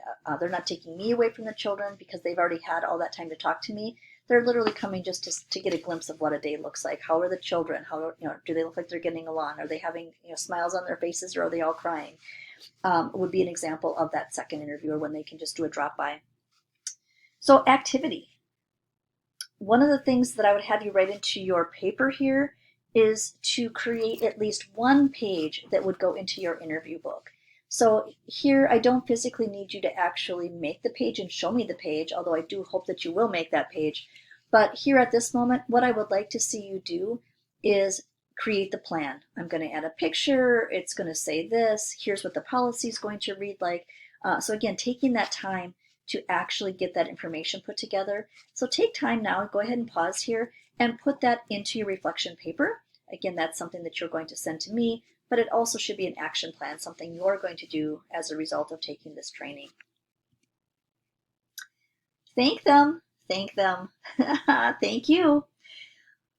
me away from the children, because they've already had all that time to talk to me. They're literally coming just to get a glimpse of what a day looks like. How are the children? How do they look like they're getting along? Are they having smiles on their faces, or are they all crying? Would be an example of that second interview, or when they can just do a drop by. So activity. One of the things that I would have you write into your paper here is to create at least one page that would go into your interview book. So here, I don't physically need you to actually make the page and show me the page, although I do hope that you will make that page. But here at this moment, what I would like to see you do is create the plan. I'm going to add a picture. It's going to say this. Here's what the policy is going to read like. So again, taking that time to actually get that information put together. So take time now, go ahead and pause here and put that into your reflection paper. Again, that's something that you're going to send to me, but it also should be an action plan, something you're going to do as a result of taking this training. Thank them, thank them, thank you.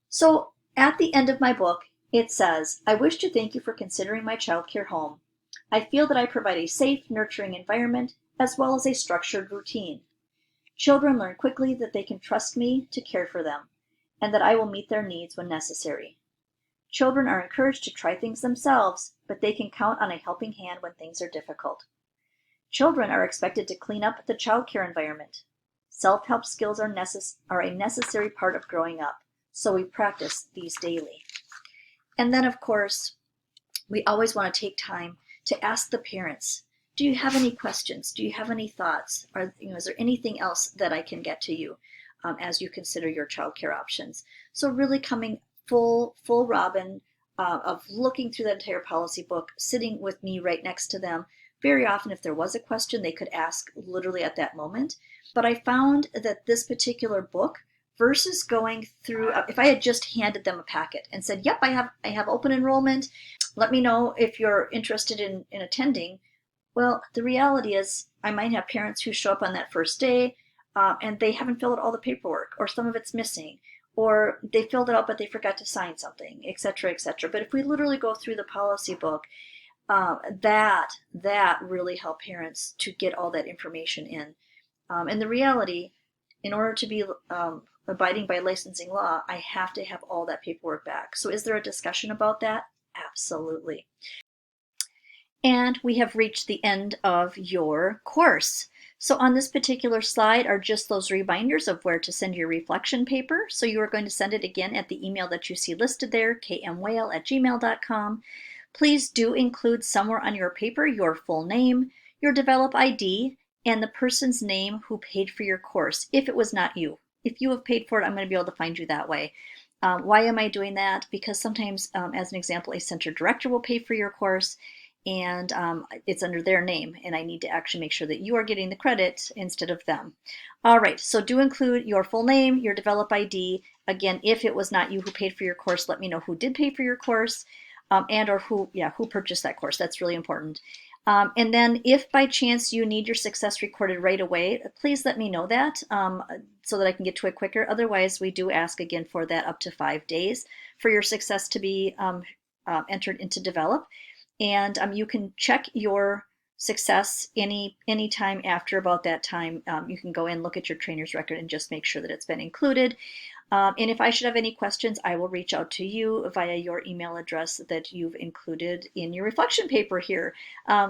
So at the end of my book, it says, I wish to thank you for considering my childcare home. I feel that I provide a safe, nurturing environment as well as a structured routine. Children learn quickly that they can trust me to care for them, and that I will meet their needs when necessary. Children are encouraged to try things themselves, but they can count on a helping hand when things are difficult. Children are expected to clean up the childcare environment. Self-help skills are a necessary part of growing up, so we practice these daily. And then, of course, we always want to take time to ask the parents, Do you have any questions? Do you have any thoughts? Is there anything else that I can get to you as you consider your childcare options? So really coming full Robin of looking through that entire policy book, sitting with me right next to them. Very often, if there was a question, they could ask literally at that moment. But I found that this particular book, versus going through, if I had just handed them a packet and said, "Yep, I have open enrollment. Let me know if you're interested in attending." Well, the reality is I might have parents who show up on that first day and they haven't filled out all the paperwork, or some of it's missing, or they filled it out but they forgot to sign something, etc., etc. But if we literally go through the policy book, that really help parents to get all that information in. And the reality, in order to be abiding by licensing law, I have to have all that paperwork back. So is there a discussion about that? Absolutely. And we have reached the end of your course. So on this particular slide are just those reminders of where to send your reflection paper. So you are going to send it again at the email that you see listed there, kmwhale@gmail.com. Please do include somewhere on your paper your full name, your Develop ID, and the person's name who paid for your course, if it was not you. If you have paid for it, I'm going to be able to find you that way. Why am I doing that? Because sometimes, as an example, a center director will pay for your course, and it's under their name, and I need to actually make sure that you are getting the credit instead of them. All right, so do include your full name, your Develop ID. Again, if it was not you who paid for your course, let me know who did pay for your course, and or who purchased that course. That's really important. And then if by chance you need your success recorded right away, please let me know that so that I can get to it quicker. Otherwise, we do ask again for that up to 5 days for your success to be entered into Develop. And you can check your success any time after about that time. You can go in, look at your trainer's record, and just make sure that it's been included. And if I should have any questions, I will reach out to you via your email address that you've included in your reflection paper here.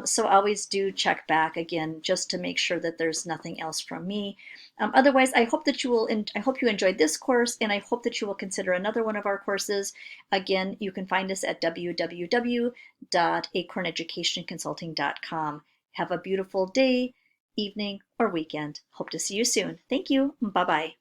So always do check back again, just to make sure that there's nothing else from me. Otherwise, I hope that I hope you enjoyed this course, and I hope that you will consider another one of our courses. Again, you can find us at www.acorneducationconsulting.com. Have a beautiful day, evening, or weekend. Hope to see you soon. Thank you. Bye-bye.